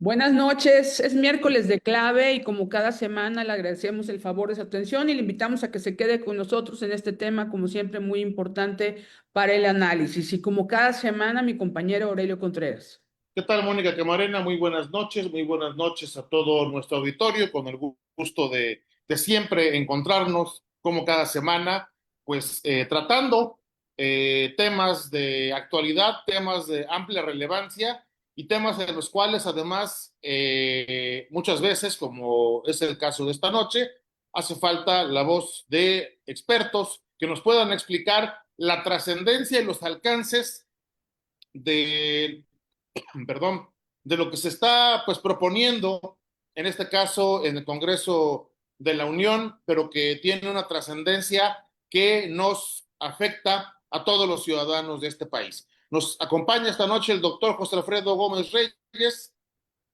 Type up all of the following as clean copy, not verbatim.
Buenas noches, es miércoles de clave y como cada semana le agradecemos el favor de su atención y le invitamos a que se quede con nosotros en este tema, como siempre, muy importante para el análisis. Y como cada semana, mi compañero Aurelio Contreras. ¿Qué tal, Mónica Camarena? Muy buenas noches a todo nuestro auditorio, con el gusto de siempre encontrarnos, como cada semana, pues tratando temas de actualidad, temas de amplia relevancia y temas en los cuales además muchas veces, como es el caso de esta noche, hace falta la voz de expertos que nos puedan explicar la trascendencia y los alcances de perdón, de lo que se está pues proponiendo, en este caso en el Congreso de la Unión, pero que tiene una trascendencia que nos afecta a todos los ciudadanos de este país. Nos acompaña esta noche el doctor José Alfredo Gómez Reyes,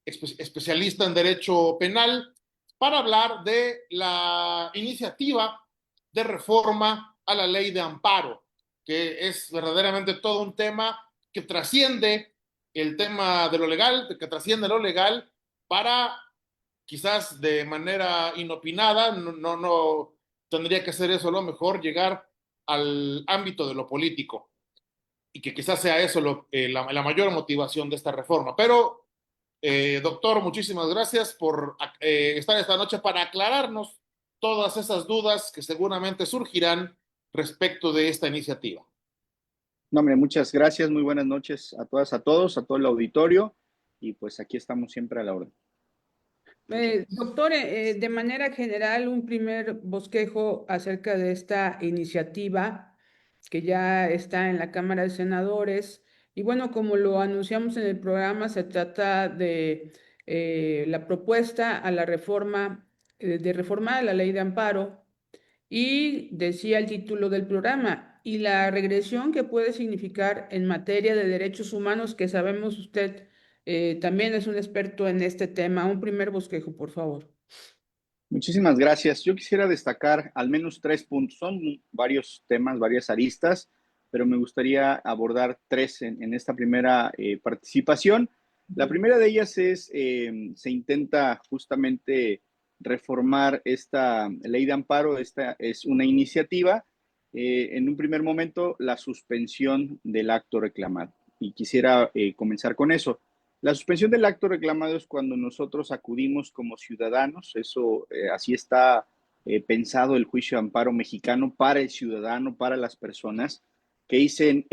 especialista en Derecho Penal, para hablar de la iniciativa de reforma a la ley de amparo, que es verdaderamente todo un tema que trasciende el tema de lo legal, que trasciende lo legal para quizás de manera inopinada, no tendría que ser eso lo mejor, llegar al ámbito de lo político y que quizás sea eso la mayor motivación de esta reforma. Pero doctor, muchísimas gracias por estar esta noche para aclararnos todas esas dudas que seguramente surgirán respecto de esta iniciativa. No, hombre, muchas gracias, muy buenas noches a todas, a todos, a todo el auditorio y pues aquí estamos siempre a la orden. Muchas gracias. Doctor, de manera general, un primer bosquejo acerca de esta iniciativa que ya está en la Cámara de Senadores. Y bueno, como lo anunciamos en el programa, se trata de la propuesta a la reforma, de reformar la ley de amparo. Y decía el título del programa, y la regresión que puede significar en materia de derechos humanos, que sabemos usted también es un experto en este tema. Un primer bosquejo, por favor. Muchísimas gracias. Yo quisiera destacar al menos 3 puntos. Son varios temas, varias aristas, pero me gustaría abordar tres en esta primera participación. La primera de ellas es, se intenta justamente reformar esta ley de amparo. Esta es una iniciativa. En un primer momento, la suspensión del acto reclamado. Y quisiera comenzar con eso. La suspensión del acto reclamado es cuando nosotros acudimos como ciudadanos, eso así está pensado el juicio de amparo mexicano para el ciudadano, para las personas que dicen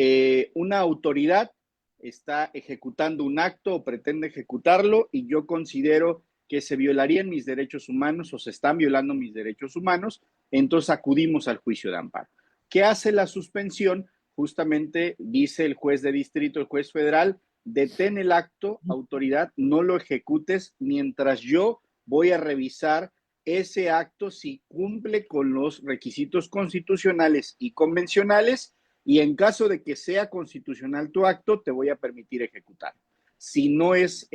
una autoridad está ejecutando un acto o pretende ejecutarlo y yo considero que se violarían mis derechos humanos o se están violando mis derechos humanos, entonces acudimos al juicio de amparo. ¿Qué hace la suspensión? Justamente dice el juez de distrito, el juez federal, detén el acto, autoridad, no lo ejecutes mientras yo voy a revisar ese acto si cumple con los requisitos constitucionales y convencionales y en caso de que sea constitucional tu acto, te voy a permitir ejecutar. Si no es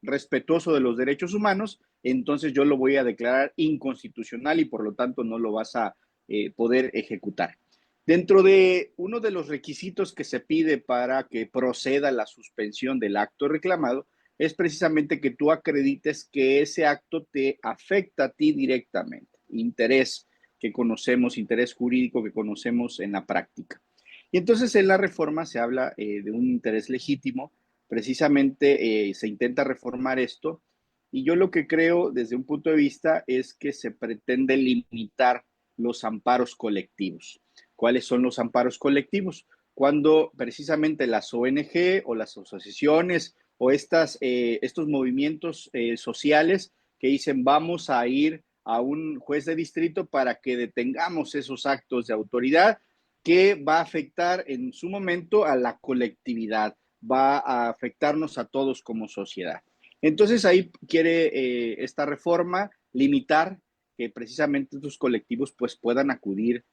respetuoso de los derechos humanos, entonces yo lo voy a declarar inconstitucional y por lo tanto no lo vas a poder ejecutar. Dentro de uno de los requisitos que se pide para que proceda la suspensión del acto reclamado es precisamente que tú acredites que ese acto te afecta a ti directamente, interés que conocemos, interés jurídico que conocemos en la práctica. Y entonces en la reforma se habla de un interés legítimo, precisamente se intenta reformar esto y yo lo que creo desde un punto de vista es que se pretende limitar los amparos colectivos. ¿Cuáles son los amparos colectivos? Cuando precisamente las ONG o las asociaciones o estos movimientos sociales que dicen vamos a ir a un juez de distrito para que detengamos esos actos de autoridad que va a afectar en su momento a la colectividad, va a afectarnos a todos como sociedad. Entonces ahí quiere esta reforma limitar que precisamente estos colectivos pues puedan acudir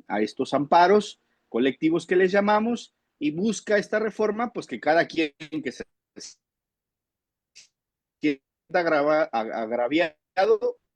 a estos amparos colectivos que les llamamos y busca esta reforma pues que cada quien que se sienta agraviado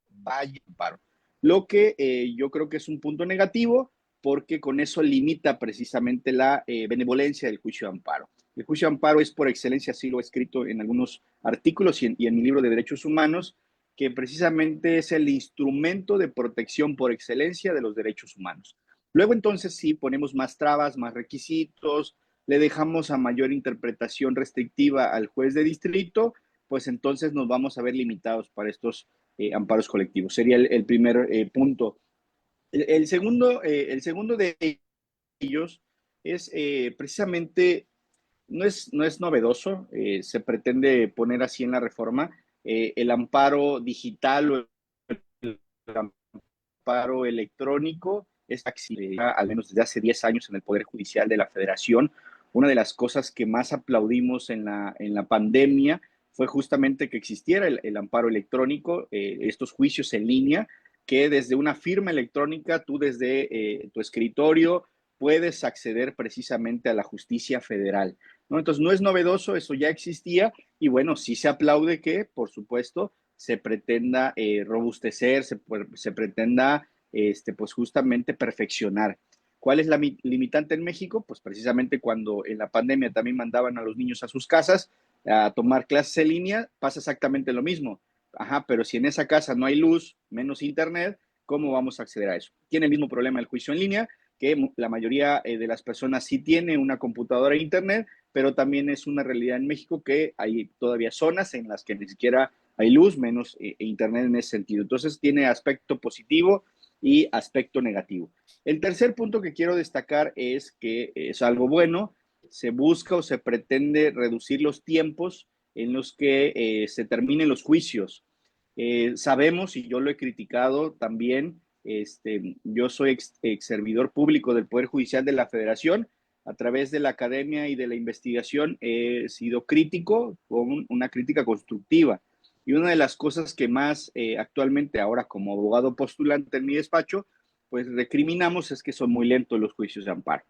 vaya a amparo. Lo que yo creo que es un punto negativo porque con eso limita precisamente la benevolencia del juicio de amparo. El juicio de amparo es por excelencia, así lo he escrito en algunos artículos y en mi libro de Derechos Humanos, que precisamente es el instrumento de protección por excelencia de los derechos humanos. Luego entonces sí ponemos más trabas, más requisitos, le dejamos a mayor interpretación restrictiva al juez de distrito, pues entonces nos vamos a ver limitados para estos amparos colectivos. Sería el primer punto. El segundo de ellos es precisamente, no es novedoso, se pretende poner así en la reforma, el amparo digital o el amparo electrónico es al menos desde hace 10 años en el Poder Judicial de la Federación. Una de las cosas que más aplaudimos en la pandemia fue justamente que existiera el amparo electrónico, estos juicios en línea, que desde una firma electrónica, tú desde tu escritorio puedes acceder precisamente a la justicia federal, ¿no? Entonces, no es novedoso, eso ya existía y bueno, sí se aplaude que, por supuesto, se pretenda robustecer, se pretenda pues justamente perfeccionar. ¿Cuál es la limitante en México? Pues precisamente cuando en la pandemia también mandaban a los niños a sus casas a tomar clases en línea, pasa exactamente lo mismo. Ajá, pero si en esa casa no hay luz, menos internet, ¿cómo vamos a acceder a eso? Tiene el mismo problema el juicio en línea, que la mayoría de las personas sí tiene una computadora e internet, pero también es una realidad en México que hay todavía zonas en las que ni siquiera hay luz, menos internet en ese sentido. Entonces tiene aspecto positivo y aspecto negativo. El tercer punto que quiero destacar es que es algo bueno, se busca o se pretende reducir los tiempos en los que se terminen los juicios. Sabemos, y yo lo he criticado también, yo soy ex servidor público del Poder Judicial de la Federación. A través de la academia y de la investigación he sido crítico, con una crítica constructiva. Y una de las cosas que más actualmente ahora como abogado postulante en mi despacho, pues recriminamos es que son muy lentos los juicios de amparo.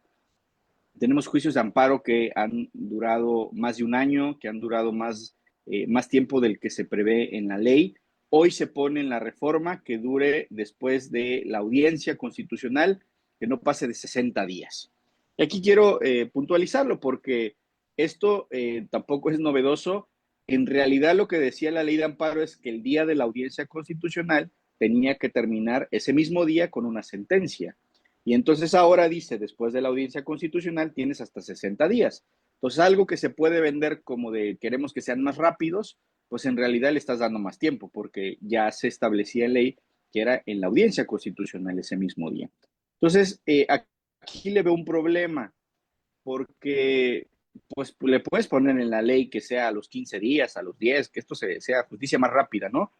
Tenemos juicios de amparo que han durado más de un año, que han durado más tiempo del que se prevé en la ley. Hoy se pone en la reforma que dure después de la audiencia constitucional, que no pase de 60 días. Y aquí quiero puntualizarlo porque esto tampoco es novedoso. En realidad lo que decía la ley de amparo es que el día de la audiencia constitucional tenía que terminar ese mismo día con una sentencia. Y entonces ahora dice, después de la audiencia constitucional tienes hasta 60 días. Entonces algo que se puede vender como de queremos que sean más rápidos, pues en realidad le estás dando más tiempo porque ya se establecía en ley que era en la audiencia constitucional ese mismo día. Entonces, aquí le veo un problema porque pues le puedes poner en la ley que sea a los 15 días, a los 10, que esto sea justicia más rápida, ¿no?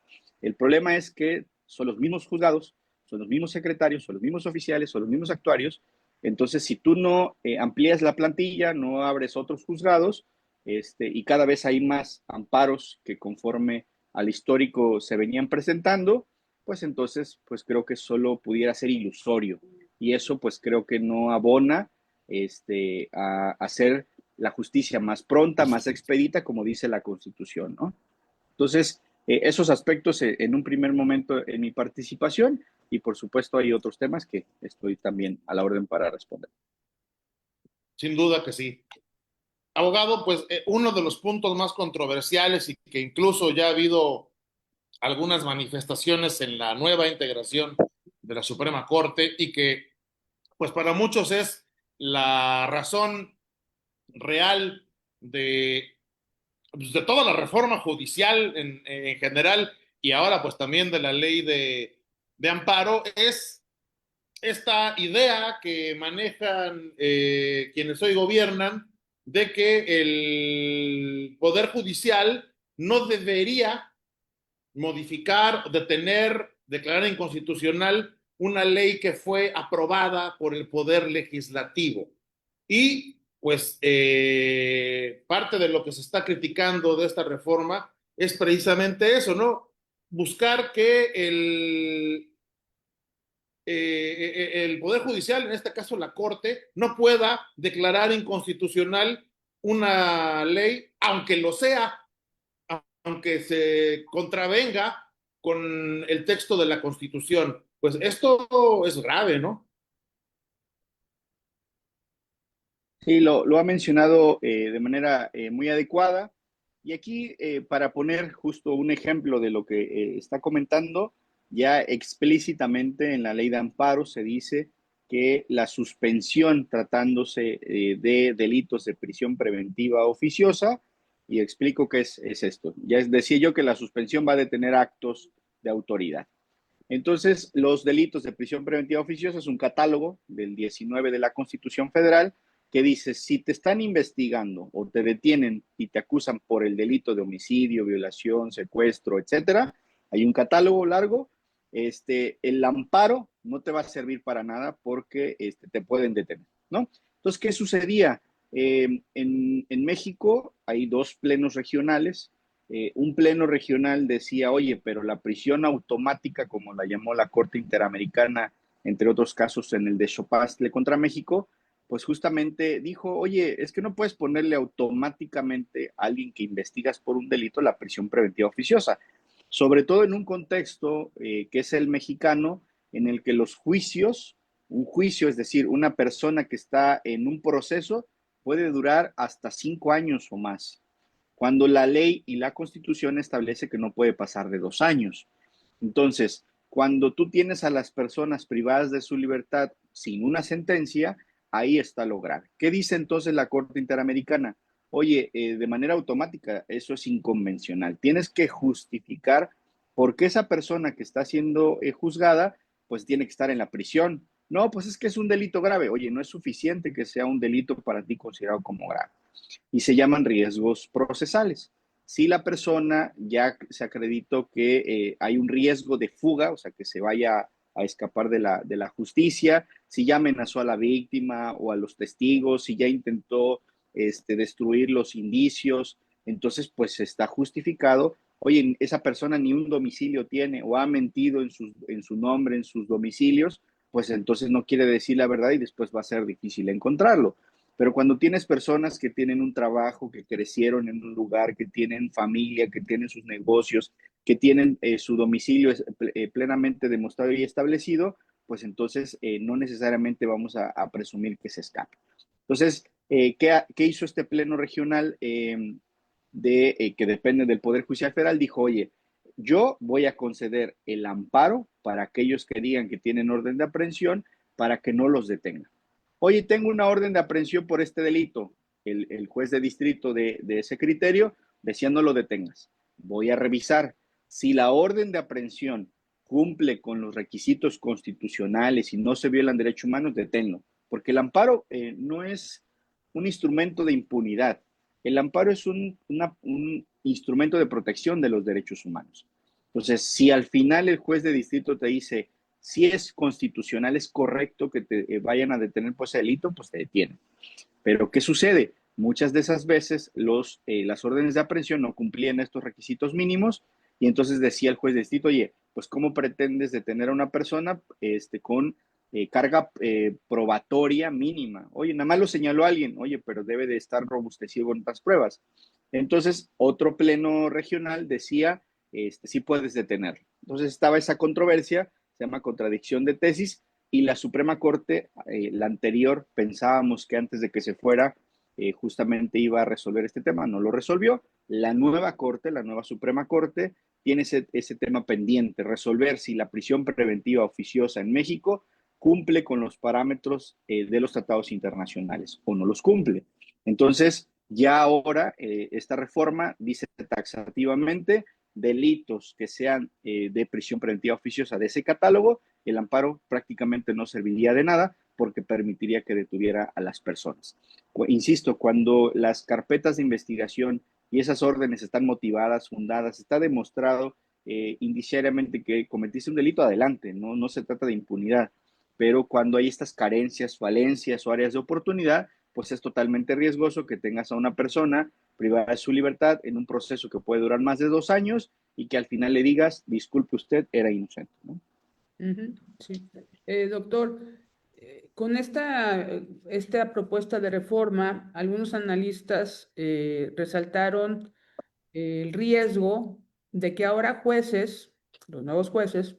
El problema es que son los mismos juzgados, son los mismos secretarios, son los mismos oficiales, son los mismos actuarios. Entonces, si tú no amplías la plantilla, no abres otros juzgados, y cada vez hay más amparos que conforme al histórico se venían presentando, pues entonces, pues creo que solo pudiera ser ilusorio. Y eso, pues creo que no abona a hacer la justicia más pronta, más expedita, como dice la Constitución, ¿no? Entonces, esos aspectos en un primer momento en mi participación y por supuesto hay otros temas que estoy también a la orden para responder. Sin duda que sí. Abogado, pues uno de los puntos más controversiales y que incluso ya ha habido algunas manifestaciones en la nueva integración de la Suprema Corte y que pues para muchos es la razón real de toda la reforma judicial en general y ahora pues también de la ley de amparo, es esta idea que manejan quienes hoy gobiernan de que el Poder Judicial no debería modificar, detener, declarar inconstitucional una ley que fue aprobada por el Poder Legislativo. Y pues parte de lo que se está criticando de esta reforma es precisamente eso, ¿no? Buscar que el Poder Judicial, en este caso la Corte, no pueda declarar inconstitucional una ley, aunque lo sea, aunque se contravenga con el texto de la Constitución. Pues esto es grave, ¿no? Sí, lo ha mencionado de manera muy adecuada. Y aquí, para poner justo un ejemplo de lo que está comentando, ya explícitamente en la ley de amparo se dice que la suspensión tratándose de delitos de prisión preventiva oficiosa, y explico qué es esto. Decía yo que la suspensión va a detener actos de autoridad. Entonces, los delitos de prisión preventiva oficiosa es un catálogo del 19 de la Constitución Federal que dice, si te están investigando o te detienen y te acusan por el delito de homicidio, violación, secuestro, etcétera, hay un catálogo largo, el amparo no te va a servir para nada porque te pueden detener, ¿no? Entonces, ¿qué sucedía? En México hay dos plenos regionales. Un pleno regional decía, oye, pero la prisión automática, como la llamó la Corte Interamericana, entre otros casos en el de Chopastle contra México, pues justamente dijo, oye, es que no puedes ponerle automáticamente a alguien que investigas por un delito la prisión preventiva oficiosa, sobre todo en un contexto que es el mexicano, en el que los juicios, un juicio, es decir, una persona que está en un proceso, puede durar hasta 5 años o más, cuando la ley y la constitución establece que no puede pasar de 2 años. Entonces, cuando tú tienes a las personas privadas de su libertad sin una sentencia, ahí está lo grave. ¿Qué dice entonces la Corte Interamericana? Oye, de manera automática, eso es inconvencional. Tienes que justificar por qué esa persona que está siendo juzgada, pues tiene que estar en la prisión. No, pues es que es un delito grave. Oye, no es suficiente que sea un delito para ti considerado como grave, y se llaman riesgos procesales. Si la persona ya se acreditó que hay un riesgo de fuga, o sea, que se vaya a escapar de la justicia, si ya amenazó a la víctima o a los testigos, si ya intentó destruir los indicios, entonces pues está justificado. Oye, esa persona ni un domicilio tiene o ha mentido en su nombre, en sus domicilios, pues entonces no quiere decir la verdad y después va a ser difícil encontrarlo. Pero cuando tienes personas que tienen un trabajo, que crecieron en un lugar, que tienen familia, que tienen sus negocios, que tienen su domicilio plenamente demostrado y establecido, pues entonces no necesariamente vamos a presumir que se escape. Entonces, ¿qué hizo este pleno regional que depende del Poder Judicial Federal? Dijo, oye, yo voy a conceder el amparo para aquellos que digan que tienen orden de aprehensión para que no los detengan. Oye, tengo una orden de aprehensión por este delito. El juez de distrito de ese criterio decía no lo detengas. Voy a revisar. Si la orden de aprehensión cumple con los requisitos constitucionales y no se violan derechos humanos, deténlo. Porque el amparo no es un instrumento de impunidad. El amparo es un instrumento de protección de los derechos humanos. Entonces, si al final el juez de distrito te dice, si es constitucional, es correcto que te vayan a detener por ese delito, pues te detienen. Pero ¿qué sucede? Muchas de esas veces las órdenes de aprehensión no cumplían estos requisitos mínimos y entonces decía el juez de distrito, oye, pues ¿cómo pretendes detener a una persona con carga probatoria mínima? Oye, nada más lo señaló alguien, oye, pero debe de estar robustecido con otras pruebas. Entonces, otro pleno regional decía, sí puedes detenerlo. Entonces estaba esa controversia, se llama contradicción de tesis, y la Suprema Corte, la anterior, pensábamos que antes de que se fuera, justamente iba a resolver este tema, no lo resolvió. La nueva Corte, la nueva Suprema Corte, tiene ese tema pendiente, resolver si la prisión preventiva oficiosa en México cumple con los parámetros de los tratados internacionales o no los cumple. Entonces, ya ahora esta reforma dice taxativamente delitos que sean de prisión preventiva oficiosa de ese catálogo, el amparo prácticamente no serviría de nada porque permitiría que detuviera a las personas. Insisto, cuando las carpetas de investigación y esas órdenes están motivadas, fundadas, está demostrado indiciariamente que cometiste un delito, adelante, no se trata de impunidad. Pero cuando hay estas carencias, falencias o áreas de oportunidad, pues es totalmente riesgoso que tengas a una persona privada de su libertad en un proceso que puede durar más de 2 años y que al final le digas, disculpe usted, era inocente, ¿no? Sí. Doctor, con esta propuesta de reforma, algunos analistas resaltaron el riesgo de que ahora jueces, los nuevos jueces,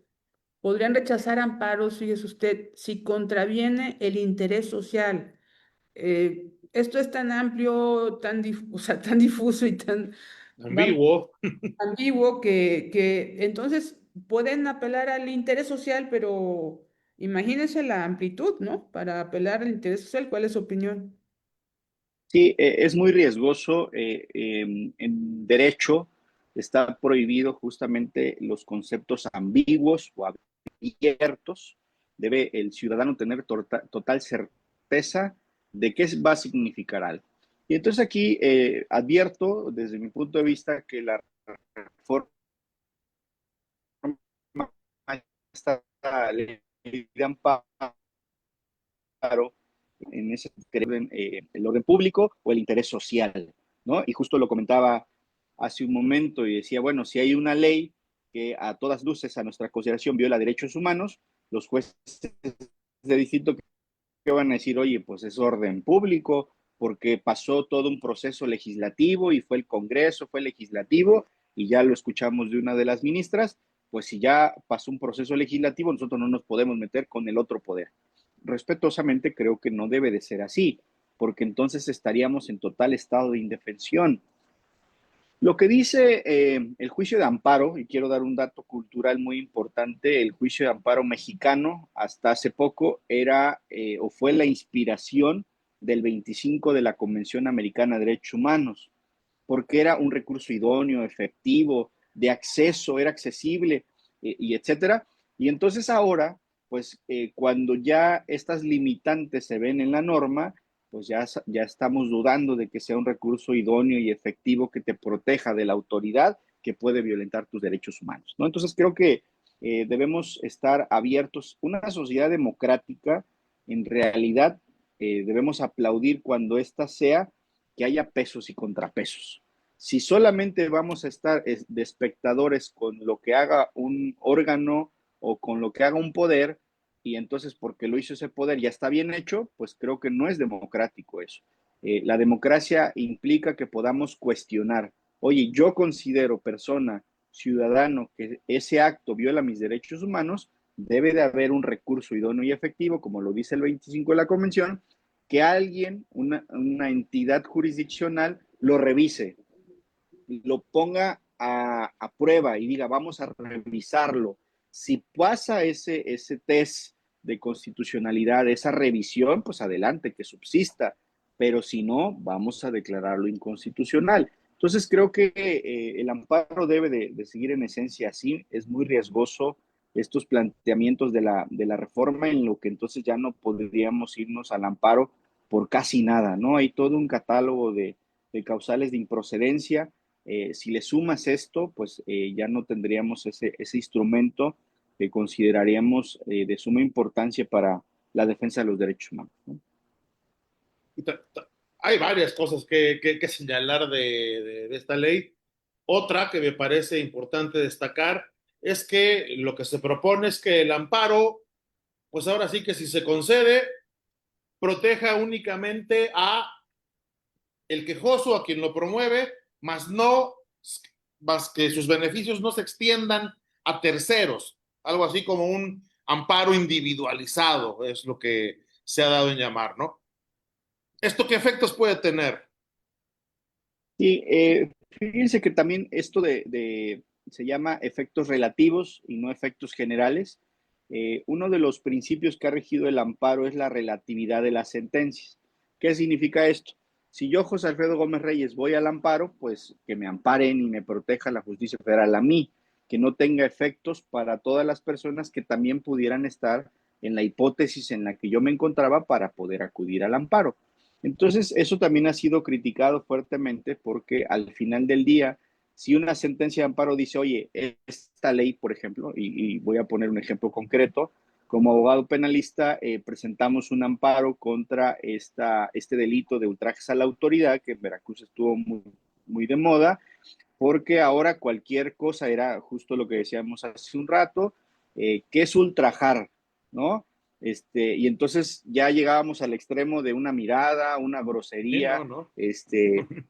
podrían rechazar amparos, fíjese usted, si contraviene el interés social. esto es tan amplio, o sea, tan difuso y tan, vamos, Ambiguo. ambiguo que entonces pueden apelar al interés social, pero imagínense la amplitud, ¿no? Para apelar al interés social, ¿cuál es su opinión? Sí, es muy riesgoso. En derecho está prohibido justamente los conceptos ambiguos o abiertos. Debe el ciudadano tener total certeza de qué va a significar algo. Y entonces aquí advierto desde mi punto de vista que la reforma esta ley de amparo en ese el orden público o el interés social, ¿no? Y justo lo comentaba hace un momento y decía, bueno, si hay una ley que a todas luces a nuestra consideración viola derechos humanos, los jueces de distrito que van a decir, oye, pues es orden público, porque pasó todo un proceso legislativo y fue el Congreso, fue el legislativo, y ya lo escuchamos de una de las ministras, pues si ya pasó un proceso legislativo, nosotros no nos podemos meter con el otro poder. Respetuosamente creo que no debe de ser así, porque entonces estaríamos en total estado de indefensión. Lo que dice el juicio de amparo, y quiero dar un dato cultural muy importante, el juicio de amparo mexicano hasta hace poco era o fue la inspiración del 25 de la Convención Americana de Derechos Humanos, porque era un recurso idóneo, efectivo, de acceso, era accesible y etcétera. Y entonces ahora, pues cuando ya estas limitantes se ven en la norma, pues ya estamos dudando de que sea un recurso idóneo y efectivo que te proteja de la autoridad que puede violentar tus derechos humanos, ¿no? Entonces creo que debemos estar abiertos. Una sociedad democrática, en realidad, debemos aplaudir cuando ésta sea que haya pesos y contrapesos. Si solamente vamos a estar de espectadores con lo que haga un órgano o con lo que haga un poder, y entonces porque lo hizo ese poder ya está bien hecho, pues creo que no es democrático eso. La democracia implica que podamos cuestionar, oye, yo considero persona, ciudadano, que ese acto viola mis derechos humanos, debe de haber un recurso idóneo y efectivo, como lo dice el 25 de la Convención, que alguien, una entidad jurisdiccional, lo revise, lo ponga a prueba y diga, vamos a revisarlo. Si pasa ese test de constitucionalidad, esa revisión, pues adelante, que subsista, pero si no, vamos a declararlo inconstitucional. Entonces creo que el amparo debe de seguir en esencia así, es muy riesgoso estos planteamientos de la reforma en lo que entonces ya no podríamos irnos al amparo por casi nada, ¿no? Hay todo un catálogo de causales de improcedencia. Si le sumas esto, pues ya no tendríamos ese instrumento que consideraríamos de suma importancia para la defensa de los derechos humanos, ¿no? Hay varias cosas que señalar de esta ley. Otra que me parece importante destacar es que lo que se propone es que el amparo, pues ahora sí que si se concede, proteja únicamente a el quejoso, a quien lo promueve, más no, más que sus beneficios no se extiendan a terceros, algo así como un amparo individualizado, es lo que se ha dado en llamar, ¿no? ¿Esto qué efectos puede tener? Y fíjense que también esto se llama efectos relativos y no efectos generales. Uno de los principios que ha regido el amparo es la relatividad de las sentencias. ¿Qué significa esto? Si yo, José Alfredo Gómez Reyes, voy al amparo, pues que me amparen y me proteja la justicia federal a mí, que no tenga efectos para todas las personas que también pudieran estar en la hipótesis en la que yo me encontraba para poder acudir al amparo. Entonces, eso también ha sido criticado fuertemente porque al final del día, si una sentencia de amparo dice, oye, esta ley, por ejemplo, y voy a poner un ejemplo concreto, como abogado penalista presentamos un amparo contra este delito de ultrajes a la autoridad, que en Veracruz estuvo muy de moda, porque ahora cualquier cosa era justo lo que decíamos hace un rato, que es ultrajar, ¿no? Y entonces ya llegábamos al extremo de una mirada, una Sí, no, grosería, no.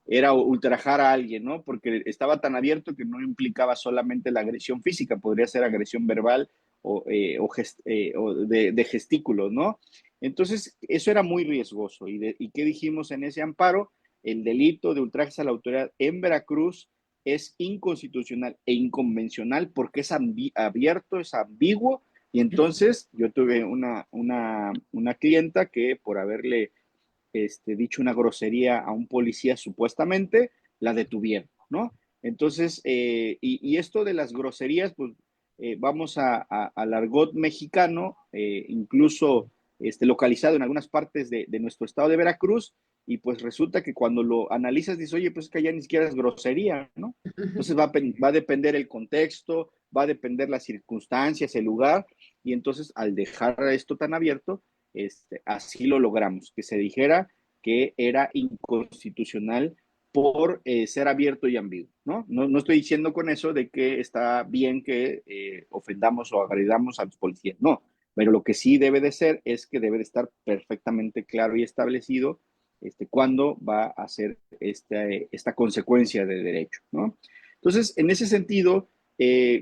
era ultrajar a alguien, ¿no? Porque estaba tan abierto que no implicaba solamente la agresión física, podría ser agresión verbal o de gestículos, ¿no? Entonces, eso era muy riesgoso. ¿Y qué dijimos en ese amparo? El delito de ultrajes a la autoridad en Veracruz es inconstitucional e inconvencional porque es abierto, es ambiguo. Y entonces yo tuve una clienta que por haberle dicho una grosería a un policía supuestamente, la detuvieron, ¿no? Entonces, y esto de las groserías, pues vamos al argot mexicano, incluso localizado en algunas partes de nuestro estado de Veracruz, y pues resulta que cuando lo analizas dices, oye, pues es que ya ni siquiera es grosería, ¿no? Entonces va a depender el contexto, va a depender las circunstancias, el lugar, y entonces al dejar esto tan abierto, así lo logramos, que se dijera que era inconstitucional por ser abierto y ambiguo, ¿no? ¿no? estoy diciendo con eso de que está bien que ofendamos o agredamos a los policías, no, pero lo que sí debe de ser es que debe de estar perfectamente claro y establecido cuándo va a ser esta consecuencia de derecho, ¿no? Entonces, en ese sentido,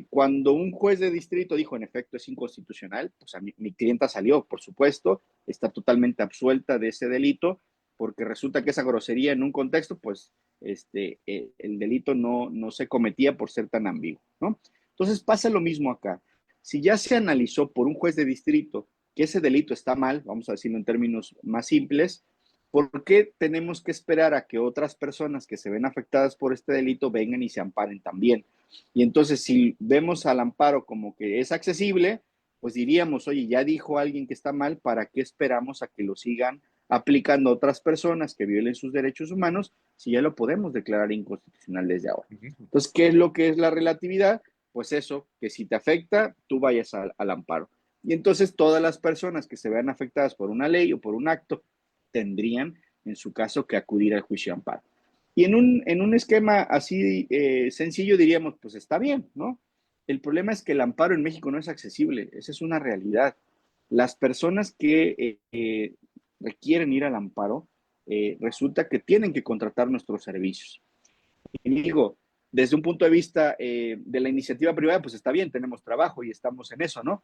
cuando un juez de distrito dijo, en efecto, es inconstitucional, pues mi clienta salió, por supuesto, está totalmente absuelta de ese delito, porque resulta que esa grosería en un contexto, pues el delito no se cometía por ser tan ambiguo, ¿no? Entonces pasa lo mismo acá. Si ya se analizó por un juez de distrito que ese delito está mal, vamos a decirlo en términos más simples, ¿por qué tenemos que esperar a que otras personas que se ven afectadas por este delito vengan y se amparen también? Y entonces, si vemos al amparo como que es accesible, pues diríamos, oye, ya dijo alguien que está mal, ¿para qué esperamos a que lo sigan aplicando a otras personas que violen sus derechos humanos si ya lo podemos declarar inconstitucional desde ahora? Entonces, ¿qué es lo que es la relatividad? Pues eso, que si te afecta, tú vayas al amparo. Y entonces todas las personas que se vean afectadas por una ley o por un acto tendrían, en su caso, que acudir al juicio de amparo. Y en un esquema así sencillo diríamos, pues está bien, ¿no? El problema es que el amparo en México no es accesible, esa es una realidad. Las personas que requieren ir al amparo, resulta que tienen que contratar nuestros servicios. Y digo, desde un punto de vista de la iniciativa privada, pues está bien, tenemos trabajo y estamos en eso, ¿no?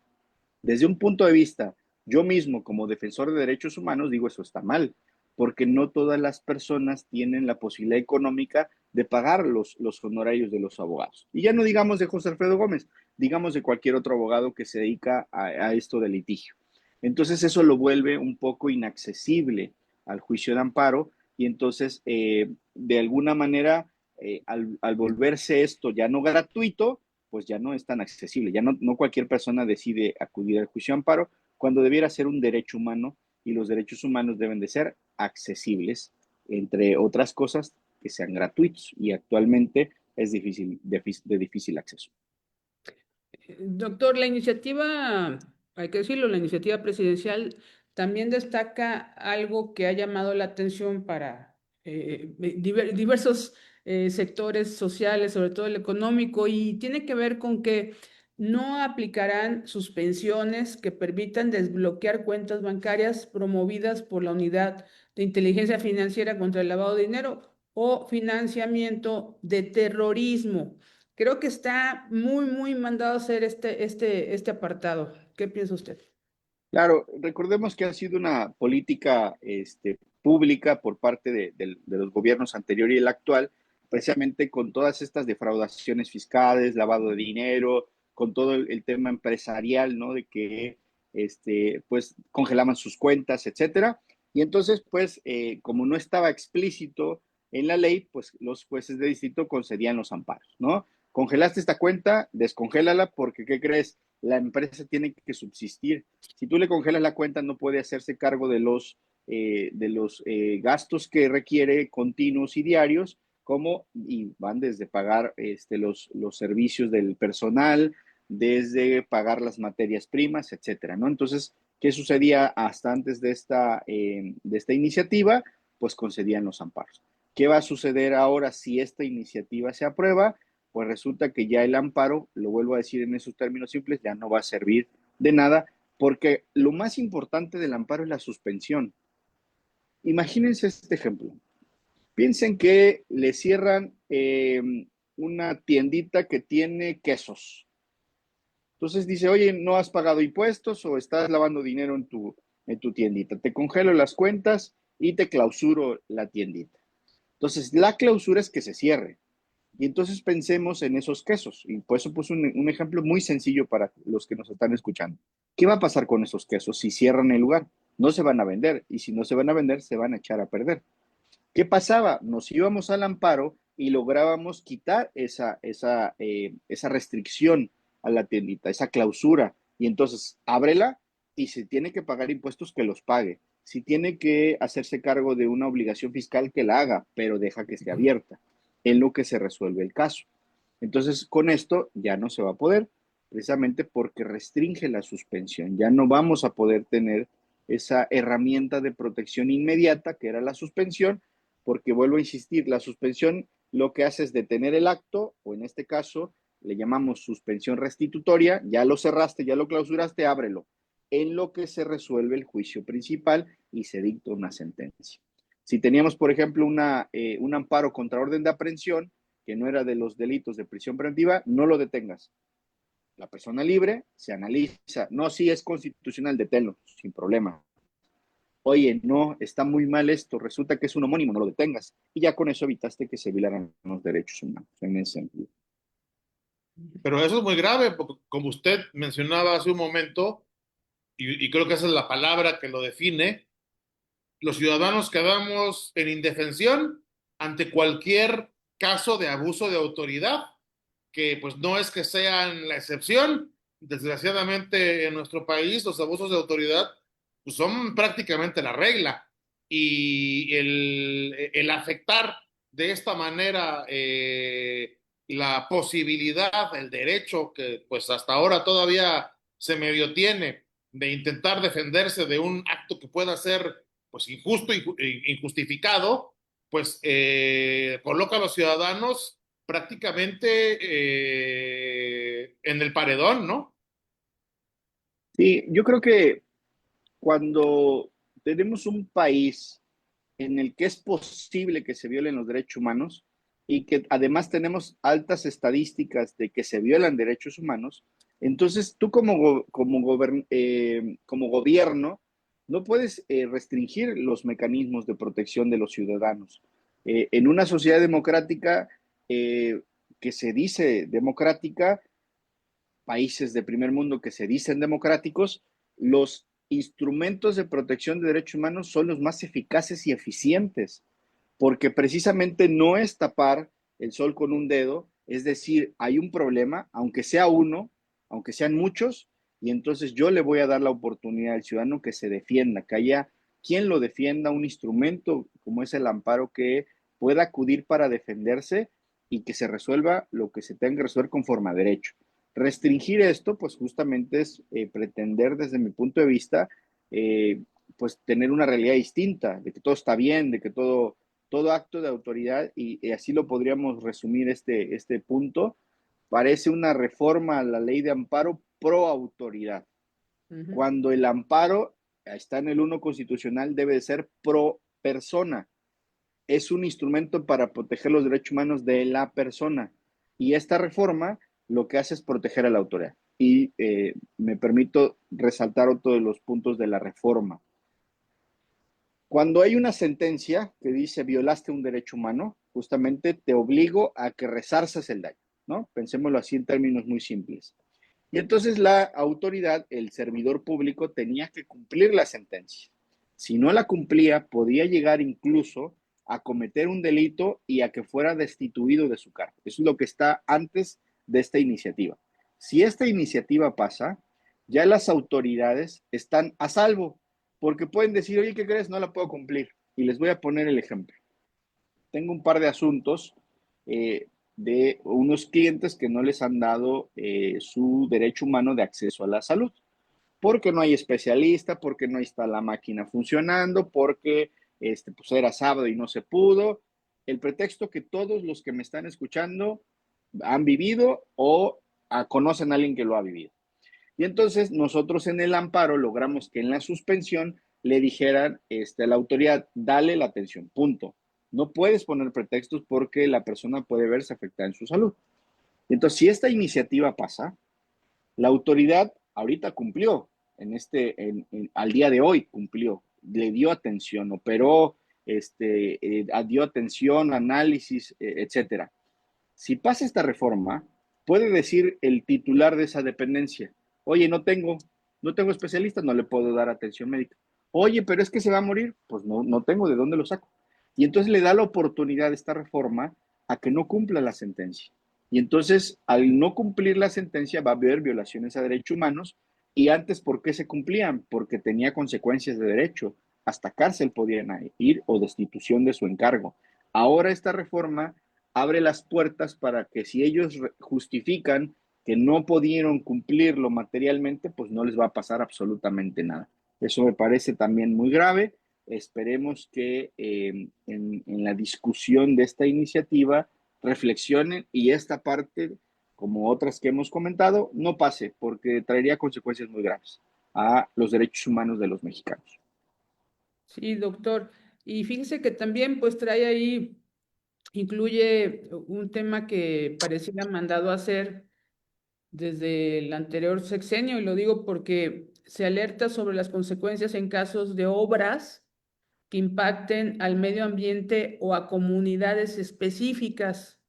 Desde un punto de vista, yo mismo como defensor de derechos humanos digo eso está mal, porque no todas las personas tienen la posibilidad económica de pagar los honorarios de los abogados. Y ya no digamos de José Alfredo Gómez, digamos de cualquier otro abogado que se dedica a esto de litigio. Entonces eso lo vuelve un poco inaccesible al juicio de amparo y entonces de alguna manera al volverse esto ya no gratuito, pues ya no es tan accesible. Ya no cualquier persona decide acudir al juicio de amparo cuando debiera ser un derecho humano y los derechos humanos deben de ser accesibles, entre otras cosas, que sean gratuitos y actualmente es de difícil acceso. Doctor, la iniciativa, hay que decirlo, la iniciativa presidencial también destaca algo que ha llamado la atención para diversos sectores sociales, sobre todo el económico, y tiene que ver con que no aplicarán suspensiones que permitan desbloquear cuentas bancarias promovidas por la Unidad de Inteligencia Financiera contra el Lavado de Dinero o financiamiento de terrorismo. Creo que está muy, muy mandado a hacer este apartado. ¿Qué piensa usted? Claro, recordemos que ha sido una política pública por parte de los gobiernos anterior y el actual, precisamente con todas estas defraudaciones fiscales, lavado de dinero, con todo el tema empresarial, ¿no? De que pues congelaban sus cuentas, etcétera. Y entonces, pues, como no estaba explícito en la ley, pues los jueces de distrito concedían los amparos, ¿no? Congelaste esta cuenta, descongélala porque, ¿qué crees? La empresa tiene que subsistir. Si tú le congelas la cuenta, no puede hacerse cargo de los gastos que requiere continuos y diarios, y van desde pagar los servicios del personal, desde pagar las materias primas, etcétera, ¿no? Entonces, ¿qué sucedía hasta antes de esta iniciativa? Pues concedían los amparos. ¿Qué va a suceder ahora si esta iniciativa se aprueba? Pues resulta que ya el amparo, lo vuelvo a decir en esos términos simples, ya no va a servir de nada, porque lo más importante del amparo es la suspensión. Imagínense este ejemplo. Piensen que le cierran una tiendita que tiene quesos. Entonces dice, oye, ¿no has pagado impuestos o estás lavando dinero en tu tiendita. Te congelo las cuentas y te clausuro la tiendita. Entonces, la clausura es que se cierre. Y entonces pensemos en esos quesos. Y por eso puse un ejemplo muy sencillo para los que nos están escuchando. ¿Qué va a pasar con esos quesos si cierran el lugar? No se van a vender. Y si no se van a vender, se van a echar a perder. ¿Qué pasaba? Nos íbamos al amparo y lográbamos quitar esa restricción a la tiendita, esa clausura. Y entonces ábrela y si tiene que pagar impuestos, que los pague. Si tiene que hacerse cargo de una obligación fiscal, que la haga, pero deja que esté abierta en lo que se resuelve el caso. Entonces, con esto ya no se va a poder, precisamente porque restringe la suspensión. Ya no vamos a poder tener esa herramienta de protección inmediata, que era la suspensión, porque vuelvo a insistir, la suspensión lo que hace es detener el acto, o en este caso le llamamos suspensión restitutoria, ya lo cerraste, ya lo clausuraste, ábrelo, en lo que se resuelve el juicio principal y se dicta una sentencia. Si teníamos, por ejemplo, un amparo contra orden de aprehensión, que no era de los delitos de prisión preventiva, no lo detengas. La persona libre se analiza, no, si es constitucional, deténlo, sin problema. Oye, no, está muy mal esto, resulta que es un homónimo, no lo detengas. Y ya con eso evitaste que se violaran los derechos humanos, en ese sentido. Pero eso es muy grave, porque como usted mencionaba hace un momento, y creo que esa es la palabra que lo define, los ciudadanos quedamos en indefensión ante cualquier caso de abuso de autoridad, que pues no es que sean la excepción. Desgraciadamente en nuestro país los abusos de autoridad pues, son prácticamente la regla. Y el afectar de esta manera la posibilidad, el derecho que pues hasta ahora todavía se medio tiene de intentar defenderse de un acto que pueda ser pues injusto e injustificado, pues coloca a los ciudadanos prácticamente en el paredón, ¿no? Sí, yo creo que cuando tenemos un país en el que es posible que se violen los derechos humanos y que además tenemos altas estadísticas de que se violan derechos humanos, entonces tú como gobierno no puedes restringir los mecanismos de protección de los ciudadanos. En una sociedad democrática que se dice democrática, países de primer mundo que se dicen democráticos, los instrumentos de protección de derechos humanos son los más eficaces y eficientes, porque precisamente no es tapar el sol con un dedo, es decir, hay un problema, aunque sea uno, aunque sean muchos, y entonces yo le voy a dar la oportunidad al ciudadano que se defienda, que haya quien lo defienda, un instrumento como es el amparo que pueda acudir para defenderse y que se resuelva lo que se tenga que resolver conforme a derecho. Restringir esto, pues justamente es pretender desde mi punto de vista, pues tener una realidad distinta, de que todo está bien, de que todo acto de autoridad, y así lo podríamos resumir este punto, parece una reforma a la ley de amparo pro autoridad, cuando el amparo está en el uno constitucional debe de ser pro persona, es un instrumento para proteger los derechos humanos de la persona, y esta reforma lo que hace es proteger a la autoridad. Y me permito resaltar otro de los puntos de la reforma. Cuando hay una sentencia que dice violaste un derecho humano, justamente te obligo a que resarces el daño, ¿no? Pensémoslo así en términos muy simples. Y entonces la autoridad, el servidor público, tenía que cumplir la sentencia. Si no la cumplía, podía llegar incluso a cometer un delito y a que fuera destituido de su cargo. Eso es lo que está antes de esta iniciativa. Si esta iniciativa pasa, ya las autoridades están a salvo, porque pueden decir, oye, ¿qué crees? No la puedo cumplir. Y les voy a poner el ejemplo. Tengo un par de asuntos de unos clientes que no les han dado su derecho humano de acceso a la salud, porque no hay especialista, porque no está la máquina funcionando, porque pues era sábado y no se pudo. El pretexto que todos los que me están escuchando han vivido o conocen a alguien que lo ha vivido. Y entonces nosotros en el amparo logramos que en la suspensión le dijeran a la autoridad, dale la atención, punto. No puedes poner pretextos porque la persona puede verse afectada en su salud. Entonces, si esta iniciativa pasa, la autoridad ahorita cumplió, al día de hoy cumplió, le dio atención, operó, dio atención, análisis, etcétera. Si pasa esta reforma, puede decir el titular de esa dependencia, oye, no tengo especialistas, no le puedo dar atención médica. Oye, pero es que se va a morir, pues no tengo de dónde lo saco. Y entonces le da la oportunidad esta reforma a que no cumpla la sentencia. Y entonces, al no cumplir la sentencia, va a haber violaciones a derechos humanos. Y antes, ¿por qué se cumplían? Porque tenía consecuencias de derecho. Hasta cárcel podían ir o destitución de su encargo. Ahora esta reforma abre las puertas para que si ellos justifican que no pudieron cumplirlo materialmente, pues no les va a pasar absolutamente nada. Eso me parece también muy grave. Esperemos que en la discusión de esta iniciativa reflexionen y esta parte, como otras que hemos comentado, no pase porque traería consecuencias muy graves a los derechos humanos de los mexicanos. Sí, doctor. Y fíjese que también pues trae ahí, incluye un tema que pareciera mandado a hacer desde el anterior sexenio, y lo digo porque se alerta sobre las consecuencias en casos de obras que impacten al medio ambiente o a comunidades específicas.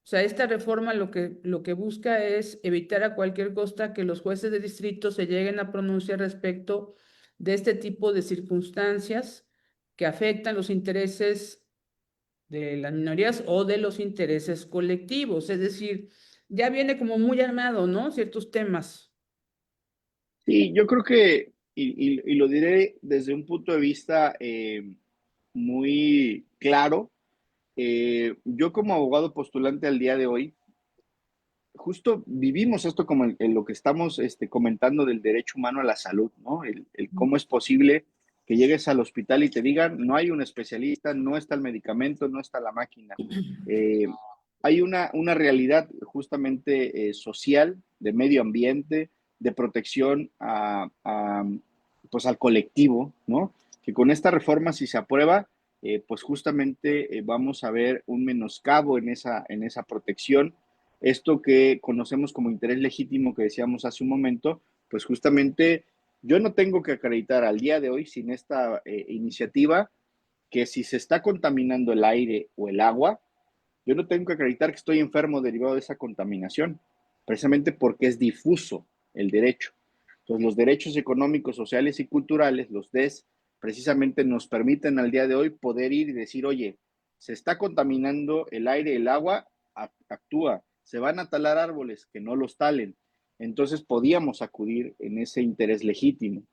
O sea, esta reforma lo que busca es evitar a cualquier costa que los jueces de distrito se lleguen a pronunciar respecto de este tipo de circunstancias que afectan los intereses de las minorías o de los intereses colectivos. Es decir, ya viene como muy armado, ¿no? Ciertos temas. Sí, yo creo que, y lo diré desde un punto de vista muy claro, yo como abogado postulante al día de hoy, justo vivimos esto como en lo que estamos comentando del derecho humano a la salud, ¿no? El cómo es posible que llegues al hospital y te digan, no hay un especialista, no está el medicamento, no está la máquina. Eh, Hay una realidad justamente social, de medio ambiente, de protección pues al colectivo, ¿no? Que con esta reforma, si se aprueba, pues justamente vamos a ver un menoscabo en esa protección. Esto que conocemos como interés legítimo que decíamos hace un momento, pues justamente yo no tengo que acreditar al día de hoy sin esta iniciativa que si se está contaminando el aire o el agua, yo no tengo que acreditar que estoy enfermo derivado de esa contaminación, precisamente porque es difuso el derecho. Entonces, los derechos económicos, sociales y culturales, los DES, precisamente nos permiten al día de hoy poder ir y decir, oye, se está contaminando el aire, el agua, actúa, se van a talar árboles, que no los talen. Entonces, podíamos acudir en ese interés legítimo.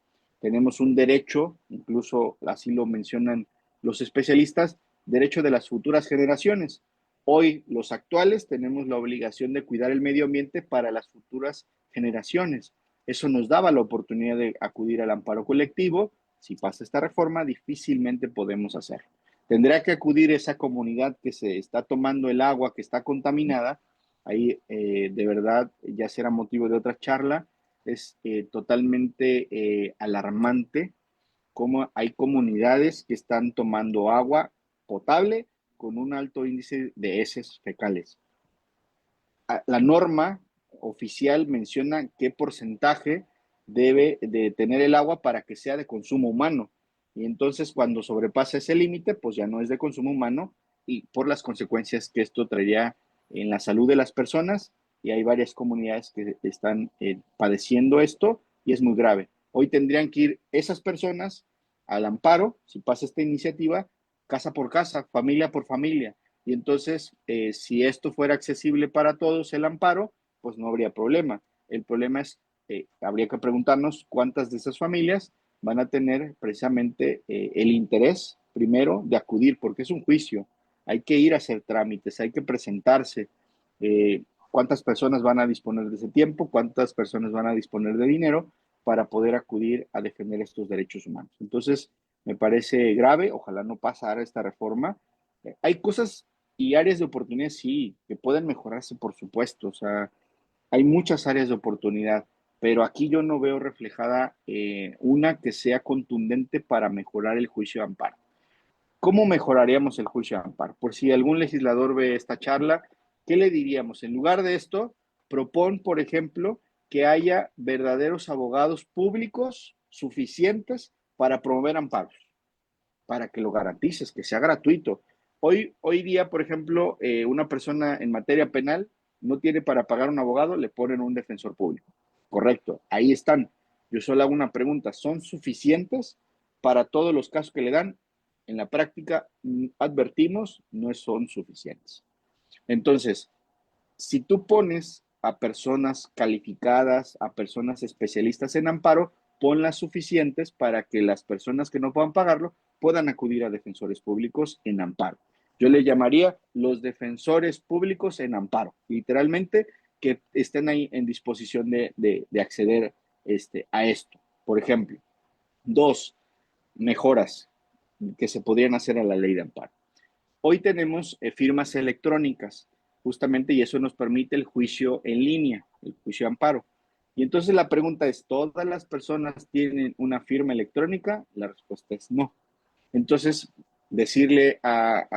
Tenemos un derecho, incluso así lo mencionan los especialistas, derecho de las futuras generaciones. Hoy los actuales tenemos la obligación de cuidar el medio ambiente para las futuras generaciones. Eso nos daba la oportunidad de acudir al amparo colectivo. Si pasa esta reforma, difícilmente podemos hacerlo. Tendrá que acudir esa comunidad que se está tomando el agua que está contaminada. Ahí de verdad ya será motivo de otra charla. Es totalmente alarmante cómo hay comunidades que están tomando agua potable con un alto índice de heces fecales. La norma oficial menciona qué porcentaje debe de tener el agua para que sea de consumo humano. Y entonces cuando sobrepasa ese límite, pues ya no es de consumo humano y por las consecuencias que esto traería en la salud de las personas. Y hay varias comunidades que están padeciendo esto y es muy grave. Hoy tendrían que ir esas personas al amparo, si pasa esta iniciativa, casa por casa, familia por familia, y entonces, si esto fuera accesible para todos, el amparo, pues no habría problema. El problema es, habría que preguntarnos cuántas de esas familias van a tener precisamente el interés, primero, de acudir, porque es un juicio. Hay que ir a hacer trámites, hay que presentarse. ¿Cuántas personas van a disponer de ese tiempo? ¿Cuántas personas van a disponer de dinero para poder acudir a defender estos derechos humanos? Entonces, me parece grave, ojalá no pasara esta reforma. Hay cosas y áreas de oportunidad, sí, que pueden mejorarse, por supuesto. O sea, hay muchas áreas de oportunidad, pero aquí yo no veo reflejada una que sea contundente para mejorar el juicio de amparo. ¿Cómo mejoraríamos el juicio de amparo? Por si algún legislador ve esta charla, ¿qué le diríamos? En lugar de esto, propon, por ejemplo, que haya verdaderos abogados públicos suficientes para promover amparos, para que lo garantices, que sea gratuito. Hoy día, por ejemplo, una persona en materia penal no tiene para pagar un abogado, le ponen un defensor público. Correcto, ahí están. Yo solo hago una pregunta, ¿son suficientes para todos los casos que le dan? En la práctica, advertimos, no son suficientes. Entonces, si tú pones a personas calificadas, a personas especialistas en amparo, ponlas suficientes para que las personas que no puedan pagarlo puedan acudir a defensores públicos en amparo. Yo le llamaría los defensores públicos en amparo, literalmente que estén ahí en disposición de acceder a esto. Por ejemplo, dos mejoras que se podrían hacer a la ley de amparo. Hoy tenemos firmas electrónicas, justamente, y eso nos permite el juicio en línea, el juicio de amparo. Y entonces la pregunta es, ¿todas las personas tienen una firma electrónica? La respuesta es no. Entonces, decirle a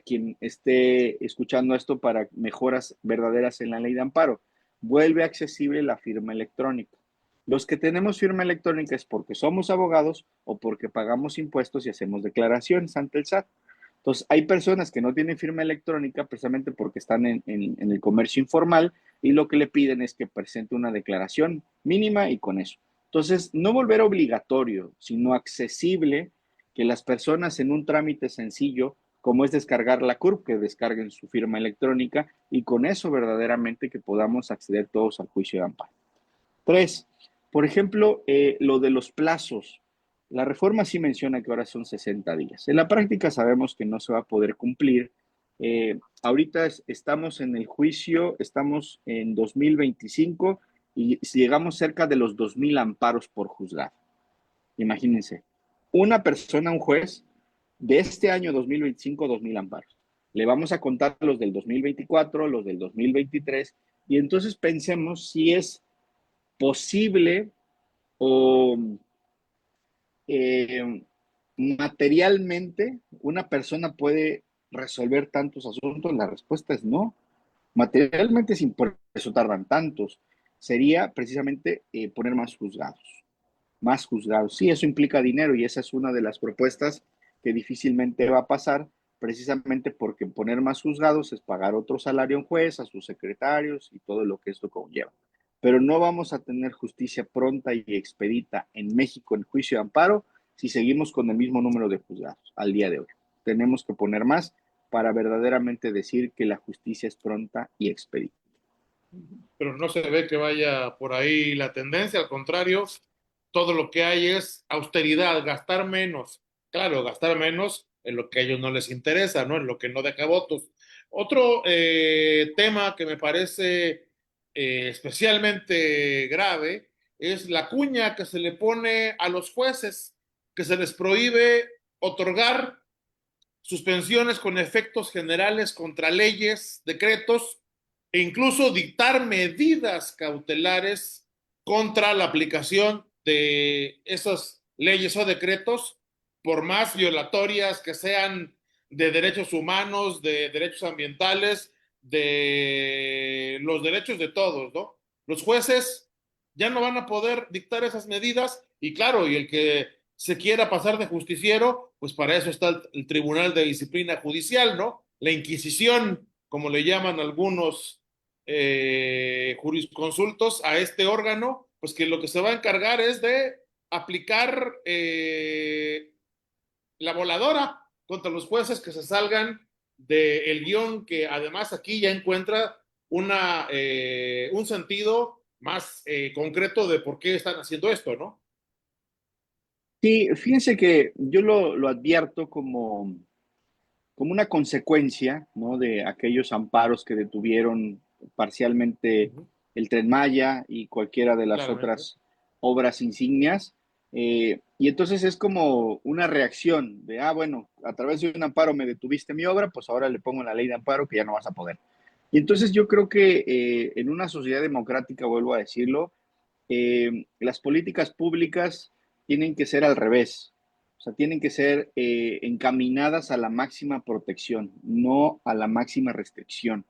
quien esté escuchando esto para mejoras verdaderas en la ley de amparo, vuelve accesible la firma electrónica. Los que tenemos firma electrónica es porque somos abogados o porque pagamos impuestos y hacemos declaraciones ante el SAT. Entonces, hay personas que no tienen firma electrónica precisamente porque están en el comercio informal y lo que le piden es que presente una declaración mínima y con eso. Entonces, no volver obligatorio, sino accesible que las personas en un trámite sencillo, como es descargar la CURP, que descarguen su firma electrónica y con eso verdaderamente que podamos acceder todos al juicio de amparo. Tres, por ejemplo, lo de los plazos. La reforma sí menciona que ahora son 60 días. En la práctica sabemos que no se va a poder cumplir. Ahorita estamos en el juicio, estamos en 2025 y llegamos cerca de los 2,000 amparos por juzgado. Imagínense, una persona, un juez, de este año 2025, 2,000 amparos. Le vamos a contar los del 2024, los del 2023, y entonces pensemos si es posible o materialmente una persona puede resolver tantos asuntos. La respuesta es no. Materialmente, sin por eso tardan tantos. Sería precisamente poner más juzgados. Más juzgados. Sí, eso implica dinero y esa es una de las propuestas que difícilmente va a pasar, precisamente porque poner más juzgados es pagar otro salario a un juez, a sus secretarios y todo lo que esto conlleva. Pero no vamos a tener justicia pronta y expedita en México en juicio de amparo si seguimos con el mismo número de juzgados al día de hoy. Tenemos que poner más para verdaderamente decir que la justicia es pronta y expedita. Pero no se ve que vaya por ahí la tendencia, al contrario, todo lo que hay es austeridad, gastar menos. Claro, gastar menos en lo que a ellos no les interesa, ¿no? En lo que no deja votos. Otro tema que me parece especialmente grave es la cuña que se le pone a los jueces, que se les prohíbe otorgar suspensiones con efectos generales contra leyes, decretos e incluso dictar medidas cautelares contra la aplicación de esas leyes o decretos, por más violatorias que sean de derechos humanos, de derechos ambientales, de los derechos de todos, ¿no? Los jueces ya no van a poder dictar esas medidas y claro, y el que se quiera pasar de justiciero, pues para eso está el Tribunal de Disciplina Judicial, ¿no? La Inquisición, como le llaman algunos jurisconsultos a este órgano, pues que lo que se va a encargar es de aplicar la voladora contra los jueces que se salgan del guión que además aquí ya encuentra un sentido más concreto de por qué están haciendo esto, ¿no? Sí, fíjense que yo lo advierto como una consecuencia, ¿no? De aquellos amparos que detuvieron parcialmente Uh -huh. el Tren Maya y cualquiera de las Claramente. otras obras insignias. Y entonces es como una reacción de, bueno, a través de un amparo me detuviste mi obra, pues ahora le pongo la ley de amparo que ya no vas a poder. Y entonces yo creo que en una sociedad democrática, vuelvo a decirlo, las políticas públicas tienen que ser al revés. O sea, tienen que ser encaminadas a la máxima protección, no a la máxima restricción.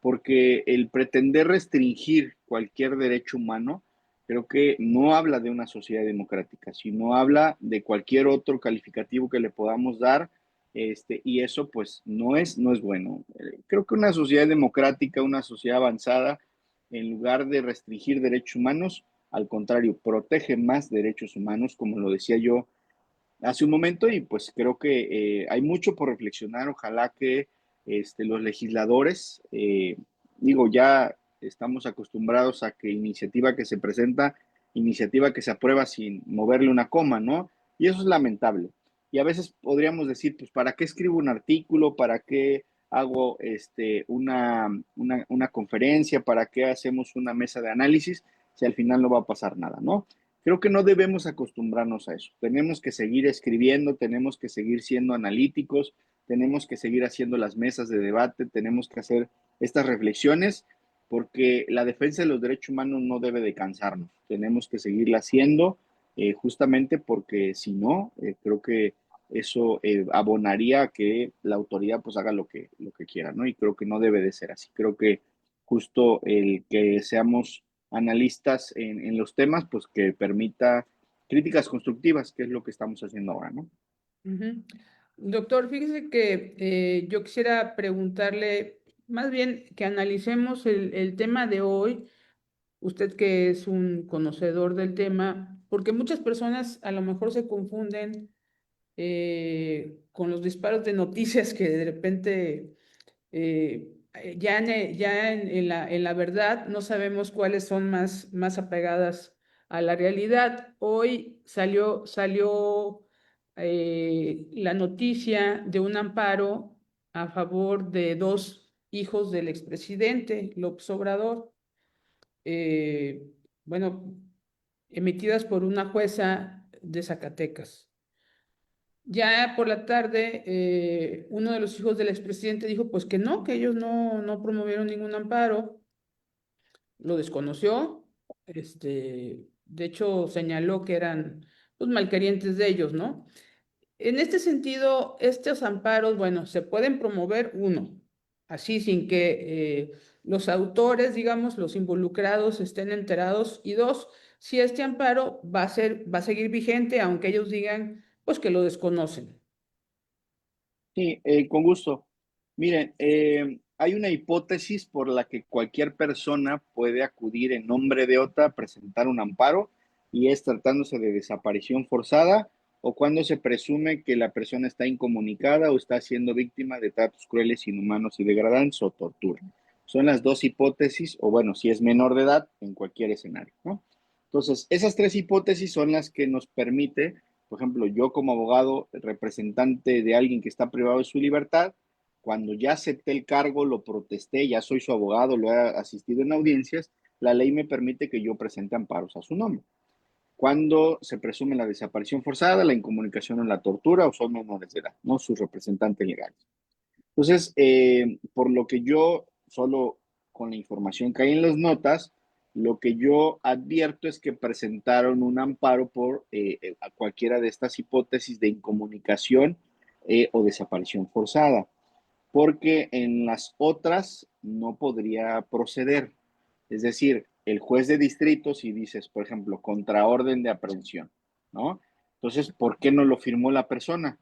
porque el pretender restringir cualquier derecho humano creo que no habla de una sociedad democrática, sino habla de cualquier otro calificativo que le podamos dar, y eso pues no es bueno. Creo que una sociedad democrática, una sociedad avanzada, en lugar de restringir derechos humanos, al contrario, protege más derechos humanos, como lo decía yo hace un momento, y pues creo que hay mucho por reflexionar. Ojalá que los legisladores, digo, ya estamos acostumbrados a que iniciativa que se presenta, iniciativa que se aprueba sin moverle una coma, ¿no? Y eso es lamentable. Y a veces podríamos decir, pues, ¿para qué escribo un artículo? ¿Para qué hago una conferencia? ¿Para qué hacemos una mesa de análisis si al final no va a pasar nada, ¿no? Creo que no debemos acostumbrarnos a eso. Tenemos que seguir escribiendo, tenemos que seguir siendo analíticos, tenemos que seguir haciendo las mesas de debate, tenemos que hacer estas reflexiones, porque la defensa de los derechos humanos no debe de cansarnos. Tenemos que seguirla haciendo, justamente porque si no, creo que eso abonaría a que la autoridad pues haga lo que quiera, ¿no? Y creo que no debe de ser así. Creo que justo el que seamos analistas en los temas, pues que permita críticas constructivas, que es lo que estamos haciendo ahora, ¿no? Ujú. Doctor, fíjese que yo quisiera preguntarle, más bien que analicemos el tema de hoy, usted que es un conocedor del tema, porque muchas personas a lo mejor se confunden con los disparos de noticias que de repente en la verdad no sabemos cuáles son más apegadas a la realidad. Hoy salió la noticia de un amparo a favor de dos hijos del expresidente López Obrador, eh, bueno, emitidas por una jueza de Zacatecas. Ya por la tarde, uno de los hijos del expresidente dijo pues que no, que ellos no promovieron ningún amparo, lo desconoció, de hecho señaló que eran pues malquerientes de ellos, ¿no? En este sentido, estos amparos, bueno, se pueden promover uno, así sin que los autores, digamos, los involucrados estén enterados, y dos, si este amparo va a seguir vigente, aunque ellos digan pues que lo desconocen. Sí, con gusto. Miren, hay una hipótesis por la que cualquier persona puede acudir en nombre de otra a presentar un amparo, y es tratándose de desaparición forzada o cuando se presume que la persona está incomunicada o está siendo víctima de tratos crueles, inhumanos y degradantes o tortura. Son las dos hipótesis, o bueno, si es menor de edad, en cualquier escenario, ¿no? Entonces, esas tres hipótesis son las que nos permite, por ejemplo, yo como abogado, representante de alguien que está privado de su libertad, cuando ya acepté el cargo, lo protesté, ya soy su abogado, lo he asistido en audiencias, la ley me permite que yo presente amparos a su nombre. Cuando se presume la desaparición forzada, la incomunicación o la tortura, o son menores de edad, no sus representantes legales. Entonces, por lo que yo, solo con la información que hay en las notas, lo que yo advierto es que presentaron un amparo por a cualquiera de estas hipótesis de incomunicación o desaparición forzada, porque en las otras no podría proceder. Es decir, el juez de distrito, si dices, por ejemplo, contra orden de aprehensión, ¿no? Entonces, ¿por qué no lo firmó la persona?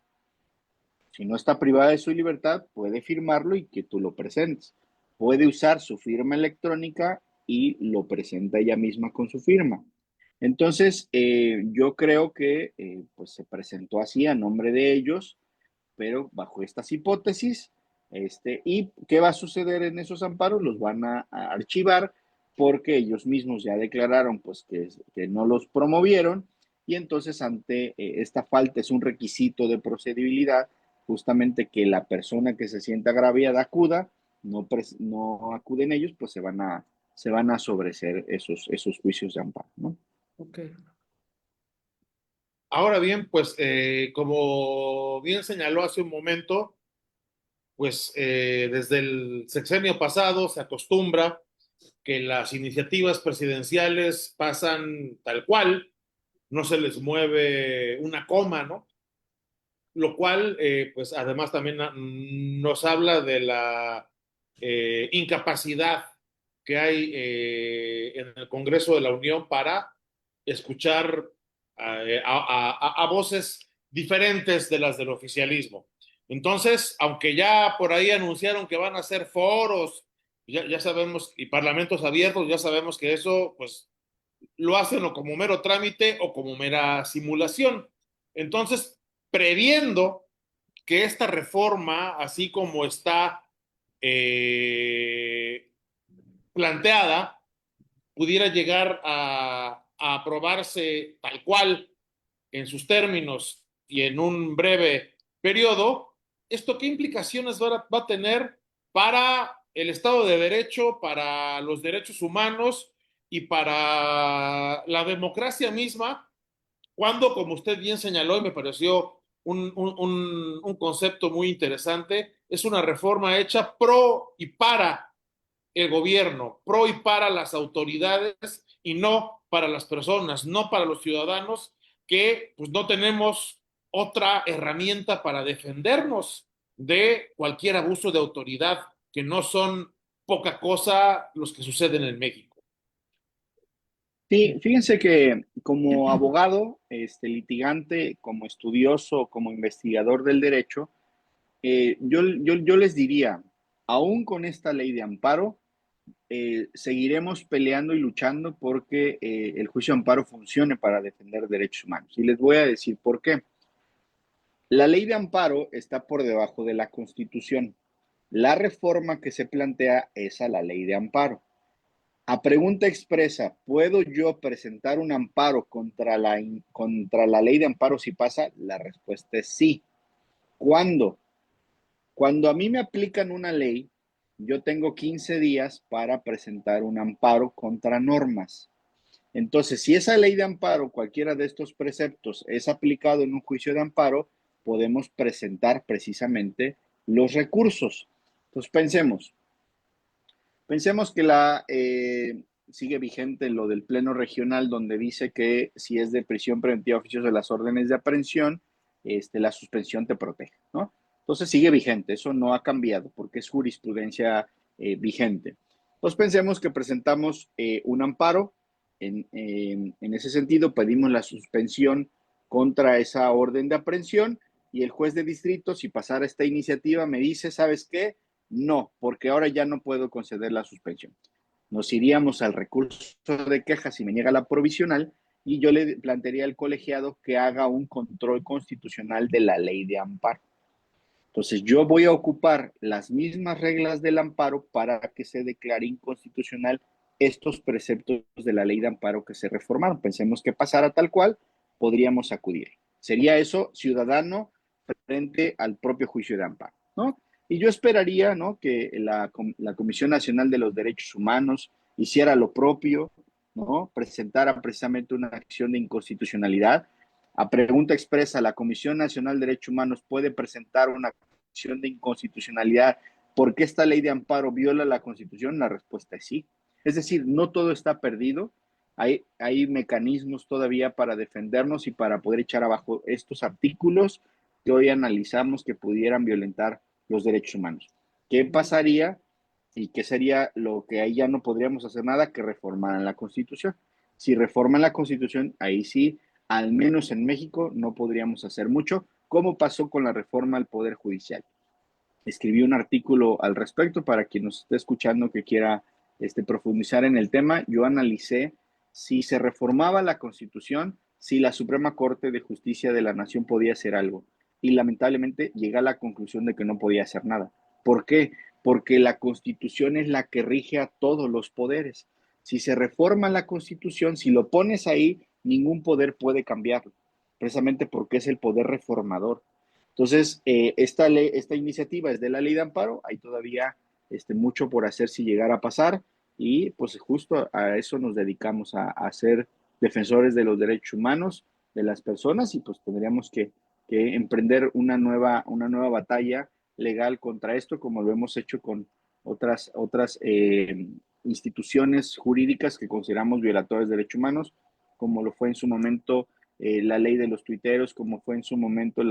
Si no está privada de su libertad, puede firmarlo y que tú lo presentes. Puede usar su firma electrónica y lo presenta ella misma con su firma. Entonces, yo creo que pues se presentó así a nombre de ellos, pero bajo estas hipótesis. ¿Y qué va a suceder en esos amparos? Los van a archivar porque ellos mismos ya declararon pues que no los promovieron, y entonces ante esta falta es un requisito de procedibilidad, justamente que la persona que se sienta agraviada acuda. No acuden ellos, pues se van a sobreseer esos juicios de amparo, ¿no? Ok. Ahora bien, pues como bien señaló hace un momento, pues desde el sexenio pasado se acostumbra que las iniciativas presidenciales pasan tal cual, no se les mueve una coma, ¿no? Lo cual, pues además también nos habla de la incapacidad que hay en el Congreso de la Unión para escuchar a voces diferentes de las del oficialismo. Entonces, aunque ya por ahí anunciaron que van a hacer foros, ya sabemos, y parlamentos abiertos, ya sabemos que eso, pues, lo hacen o como mero trámite o como mera simulación. Entonces, previendo que esta reforma, así como está planteada, pudiera llegar a aprobarse tal cual en sus términos y en un breve periodo, ¿esto qué implicaciones va a tener para el Estado de Derecho, para los derechos humanos y para la democracia misma? Cuando, como usted bien señaló, y me pareció un concepto muy interesante, es una reforma hecha pro y para el gobierno, pro y para las autoridades y no para las personas, no para los ciudadanos que pues no tenemos otra herramienta para defendernos de cualquier abuso de autoridad, que no son poca cosa los que suceden en México. Sí, fíjense que como abogado, litigante, como estudioso, como investigador del derecho, yo les diría, aún con esta ley de amparo, seguiremos peleando y luchando porque el juicio de amparo funcione para defender derechos humanos. Y les voy a decir por qué. La ley de amparo está por debajo de la Constitución. La reforma que se plantea es a la ley de amparo. A pregunta expresa, ¿puedo yo presentar un amparo contra la ley de amparo si pasa? La respuesta es sí. ¿Cuándo? Cuando a mí me aplican una ley, yo tengo 15 días para presentar un amparo contra normas. Entonces, si esa ley de amparo, cualquiera de estos preceptos, es aplicado en un juicio de amparo, podemos presentar precisamente los recursos. Entonces, pensemos que sigue vigente lo del Pleno Regional, donde dice que si es de prisión preventiva oficiosa de las órdenes de aprehensión, la suspensión te protege, ¿no? Entonces sigue vigente, eso no ha cambiado porque es jurisprudencia vigente. Entonces pensemos que presentamos un amparo, en ese sentido pedimos la suspensión contra esa orden de aprehensión y el juez de distrito, si pasara esta iniciativa, me dice, ¿sabes qué? No, porque ahora ya no puedo conceder la suspensión. Nos iríamos al recurso de queja si me niega la provisional y yo le plantearía al colegiado que haga un control constitucional de la ley de amparo. Entonces yo voy a ocupar las mismas reglas del amparo para que se declare inconstitucional estos preceptos de la ley de amparo que se reformaron. Pensemos que pasara tal cual, podríamos acudir. Sería eso ciudadano frente al propio juicio de amparo, ¿no? Y yo esperaría, ¿no?, que la Comisión Nacional de los Derechos Humanos hiciera lo propio, ¿no?, presentara precisamente una acción de inconstitucionalidad. A pregunta expresa, ¿la Comisión Nacional de Derechos Humanos puede presentar una acción de inconstitucionalidad porque esta ley de amparo viola la Constitución? La respuesta es sí. Es decir, no todo está perdido. Hay mecanismos todavía para defendernos y para poder echar abajo estos artículos que hoy analizamos que pudieran violentar los derechos humanos. ¿Qué pasaría y qué sería lo que ahí ya no podríamos hacer nada? Que reformaran la Constitución. Si reforman la Constitución, ahí sí, al menos en México, no podríamos hacer mucho, como pasó con la reforma al Poder Judicial. Escribí un artículo al respecto para quien nos esté escuchando que quiera profundizar en el tema. Yo analicé si se reformaba la Constitución, si la Suprema Corte de Justicia de la Nación podía hacer algo. Y lamentablemente llegué a la conclusión de que no podía hacer nada. ¿Por qué? Porque la Constitución es la que rige a todos los poderes. Si se reforma la Constitución, si lo pones ahí, ningún poder puede cambiarlo, precisamente porque es el poder reformador. Entonces, esta iniciativa es de la ley de amparo, hay todavía mucho por hacer si llegara a pasar y pues justo a eso nos dedicamos, a ser defensores de los derechos humanos de las personas y pues tendríamos que emprender una nueva batalla legal contra esto, como lo hemos hecho con otras instituciones jurídicas que consideramos violatorias de derechos humanos, como lo fue en su momento la ley de los tuiteros, como fue en su momento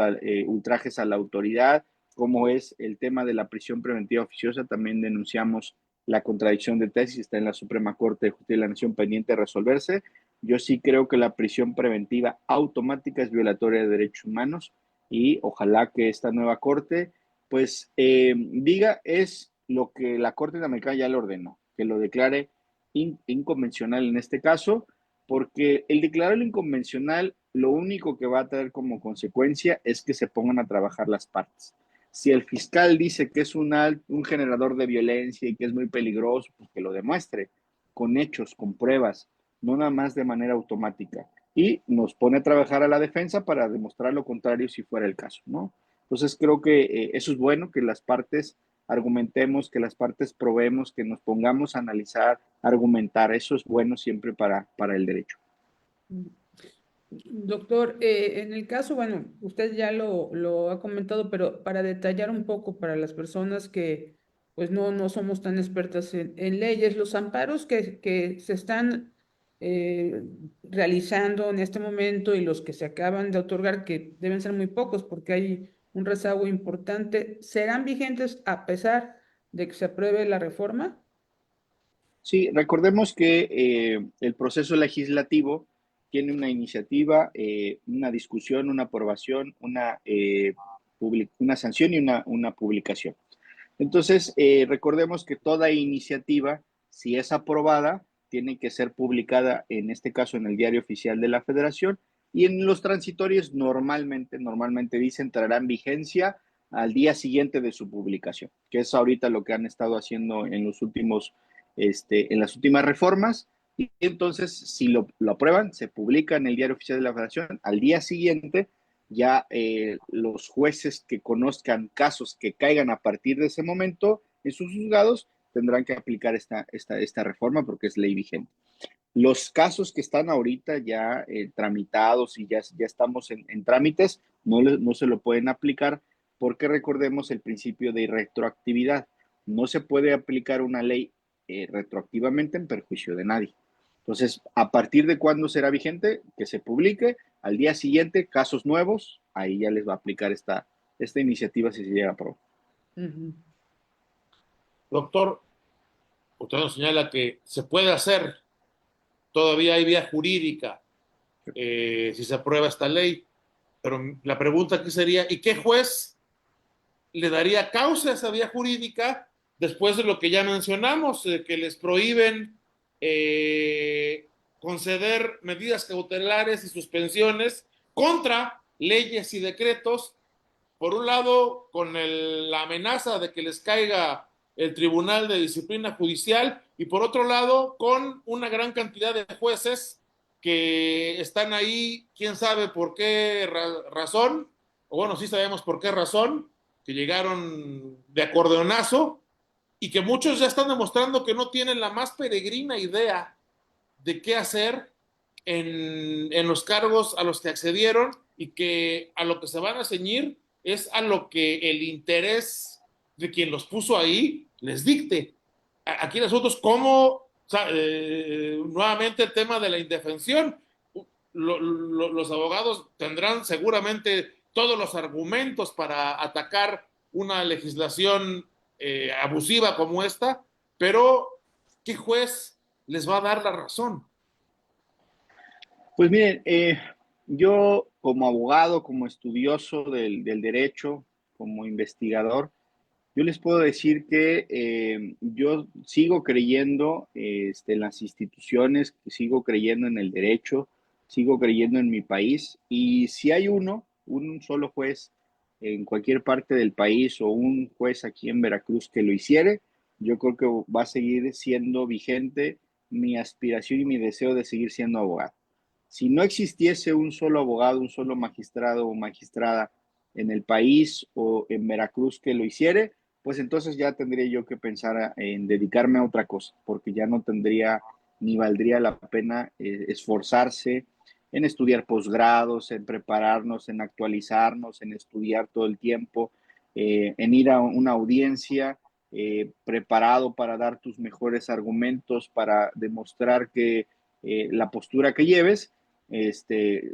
ultrajes a la autoridad, como es el tema de la prisión preventiva oficiosa. También denunciamos la contradicción de tesis, está en la Suprema Corte de Justicia de la Nación pendiente de resolverse. Yo sí creo que la prisión preventiva automática es violatoria de derechos humanos y ojalá que esta nueva Corte pues diga es lo que la Corte Interamericana ya le ordenó, que lo declare inconvencional en este caso, porque el declararlo inconvencional lo único que va a traer como consecuencia es que se pongan a trabajar las partes. Si el fiscal dice que es un generador de violencia y que es muy peligroso, pues que lo demuestre con hechos, con pruebas, no nada más de manera automática. Y nos pone a trabajar a la defensa para demostrar lo contrario si fuera el caso, ¿no? Entonces creo que eso es bueno, que las partes argumentemos, que las partes probemos, que nos pongamos a analizar, argumentar. Eso es bueno siempre para el derecho. Doctor, en el caso, bueno, usted ya lo ha comentado, pero para detallar un poco para las personas que pues no somos tan expertas en leyes, los amparos que se están eh, realizando en este momento y los que se acaban de otorgar, que deben ser muy pocos porque hay un rezago importante, ¿serán vigentes a pesar de que se apruebe la reforma? Sí, recordemos que el proceso legislativo tiene una iniciativa, una discusión, una aprobación, una sanción y una publicación. Entonces, recordemos que toda iniciativa, si es aprobada, tiene que ser publicada, en este caso, en el Diario Oficial de la Federación, y en los transitorios normalmente dicen, entrará en vigencia al día siguiente de su publicación, que es ahorita lo que han estado haciendo en los últimos, en las últimas reformas. Y entonces, si lo aprueban, se publica en el Diario Oficial de la Federación, al día siguiente ya los jueces que conozcan casos que caigan a partir de ese momento en sus juzgados tendrán que aplicar esta reforma porque es ley vigente. Los casos que están ahorita ya tramitados y ya estamos en trámites, no se lo pueden aplicar porque recordemos el principio de retroactividad. No se puede aplicar una ley retroactivamente en perjuicio de nadie. Entonces, ¿a partir de cuándo será vigente? Que se publique. Al día siguiente, casos nuevos, ahí ya les va a aplicar esta iniciativa si se llega a aprobar. Ujú. Doctor, usted nos señala que se puede hacer, todavía hay vía jurídica si se aprueba esta ley, pero la pregunta aquí sería, ¿y qué juez le daría causa a esa vía jurídica después de lo que ya mencionamos, que les prohíben conceder medidas cautelares y suspensiones contra leyes y decretos? Por un lado, con la amenaza de que les caiga el Tribunal de Disciplina Judicial, y por otro lado, con una gran cantidad de jueces que están ahí, quién sabe por qué razón, o bueno, sí sabemos por qué razón, que llegaron de acordeonazo y que muchos ya están demostrando que no tienen la más peregrina idea de qué hacer en los cargos a los que accedieron, y que a lo que se van a ceñir es a lo que el interés de quien los puso ahí les dicte. Aquí nosotros, ¿cómo? O sea, nuevamente el tema de la indefensión. Los abogados tendrán seguramente todos los argumentos para atacar una legislación abusiva como esta, pero ¿qué juez les va a dar la razón? Pues miren, yo como abogado, como estudioso del derecho, como investigador, yo les puedo decir que yo sigo creyendo en las instituciones, sigo creyendo en el derecho, sigo creyendo en mi país, y si hay un solo juez en cualquier parte del país o un juez aquí en Veracruz que lo hiciere, yo creo que va a seguir siendo vigente mi aspiración y mi deseo de seguir siendo abogado. Si no existiese un solo abogado, un solo magistrado o magistrada en el país o en Veracruz que lo hiciere, pues entonces ya tendría yo que pensar en dedicarme a otra cosa, porque ya no tendría ni valdría la pena esforzarse en estudiar posgrados, en prepararnos, en actualizarnos, en estudiar todo el tiempo, en ir a una audiencia preparado para dar tus mejores argumentos, para demostrar que la postura que lleves,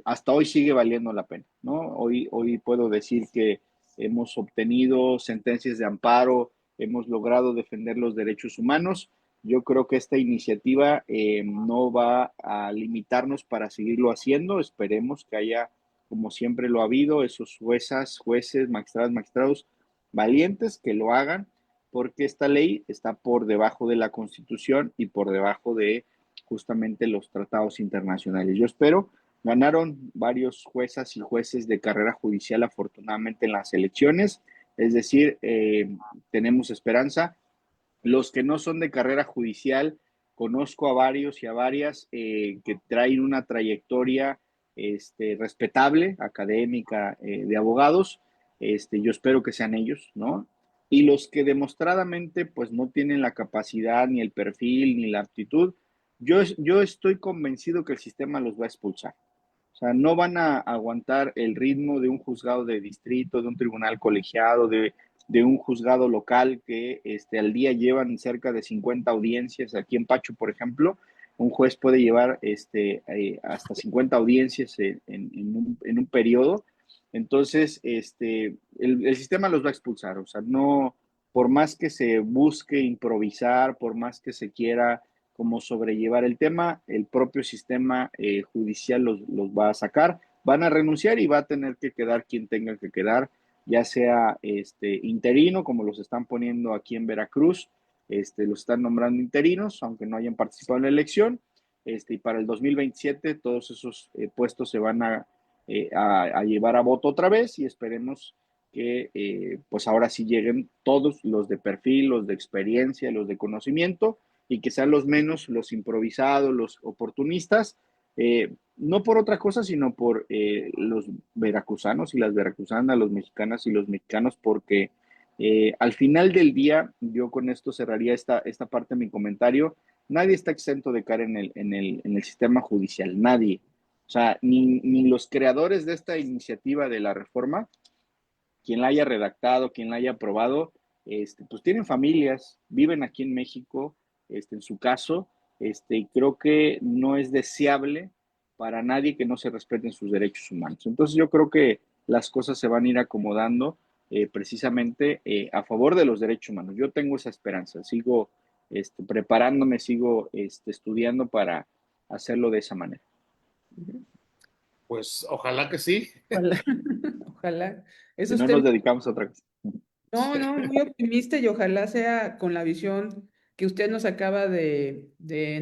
hasta hoy sigue valiendo la pena, ¿no? Hoy puedo decir que hemos obtenido sentencias de amparo, hemos logrado defender los derechos humanos. Yo creo que esta iniciativa no va a limitarnos para seguirlo haciendo. Esperemos que haya, como siempre lo ha habido, esos jueces, magistrados valientes que lo hagan, porque esta ley está por debajo de la Constitución y por debajo de justamente los tratados internacionales. Yo espero. Ganaron varios juezas y jueces de carrera judicial, afortunadamente, en las elecciones. Es decir, tenemos esperanza. Los que no son de carrera judicial, conozco a varios y a varias que traen una trayectoria respetable, académica, de abogados. Yo espero que sean ellos, ¿no? Y los que demostradamente pues no tienen la capacidad, ni el perfil, ni la aptitud, yo estoy convencido que el sistema los va a expulsar. O sea, no van a aguantar el ritmo de un juzgado de distrito, de un tribunal colegiado, de un juzgado local que al día llevan cerca de 50 audiencias. Aquí en Pacho, por ejemplo, un juez puede llevar hasta 50 audiencias en un periodo. Entonces, el sistema los va a expulsar. O sea, no, por más que se busque improvisar, por más que se quiera como sobrellevar el tema, el propio sistema judicial los va a sacar, van a renunciar y va a tener que quedar quien tenga que quedar, ya sea interino, como los están poniendo aquí en Veracruz, los están nombrando interinos, aunque no hayan participado en la elección, y para el 2027 todos esos puestos se van a llevar a voto otra vez y esperemos que pues ahora sí lleguen todos los de perfil, los de experiencia, los de conocimiento, y que sean los menos los improvisados, los oportunistas, no por otra cosa, sino por los veracruzanos y las veracruzanas, los mexicanas y los mexicanos, porque al final del día, yo con esto cerraría esta parte de mi comentario, nadie está exento de caer en el sistema judicial, nadie. O sea, ni los creadores de esta iniciativa de la reforma, quien la haya redactado, quien la haya aprobado, pues tienen familias, viven aquí en México, en su caso, y creo que no es deseable para nadie que no se respeten sus derechos humanos. Entonces yo creo que las cosas se van a ir acomodando precisamente a favor de los derechos humanos. Yo tengo esa esperanza, sigo preparándome, sigo estudiando para hacerlo de esa manera. Pues ojalá que sí. Ojalá, ojalá. Si Esos no nos temas, dedicamos a otra cosa. no, muy optimista y ojalá sea con la visión que usted nos acaba de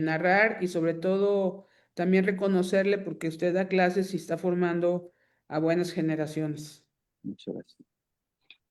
narrar y sobre todo también reconocerle porque usted da clases y está formando a buenas generaciones. Muchas gracias.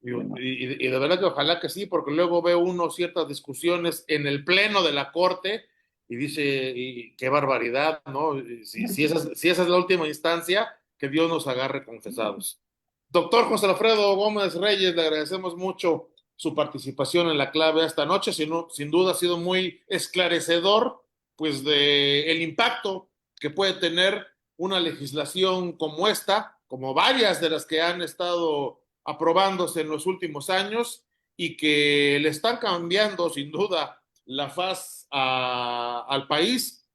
Y, Bueno, y de verdad que ojalá que sí, porque luego veo uno ciertas discusiones en el pleno de la Corte y dice, y qué barbaridad, ¿no? Si esa es la última instancia, que Dios nos agarre confesados. Doctor José Alfredo Gómez Reyes, le agradecemos mucho su participación en la clave esta noche. Sin duda ha sido muy esclarecedor, pues, de el impacto que puede tener una legislación como esta, como varias de las que han estado aprobándose en los últimos años y que le están cambiando sin duda la faz al país,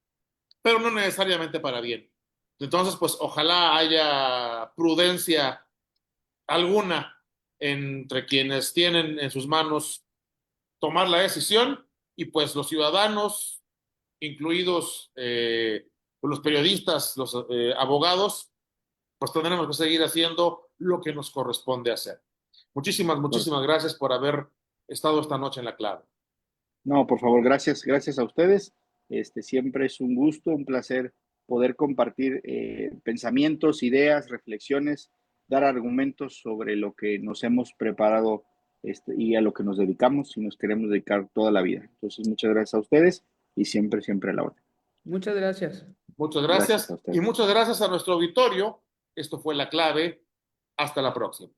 pero no necesariamente para bien. Entonces, pues ojalá haya prudencia alguna entre quienes tienen en sus manos tomar la decisión y pues los ciudadanos, incluidos los periodistas, los abogados, pues tendremos que seguir haciendo lo que nos corresponde hacer. Muchísimas gracias por haber estado esta noche en la clave. no, por favor, gracias a ustedes. Siempre es un gusto, un placer poder compartir pensamientos, ideas, reflexiones, dar argumentos sobre lo que nos hemos preparado y a lo que nos dedicamos y nos queremos dedicar toda la vida. Entonces, muchas gracias a ustedes y siempre a la orden. Muchas gracias. Muchas Gracias a gracias ustedes. y muchas gracias a nuestro auditorio. Esto fue La Clave. Hasta la próxima.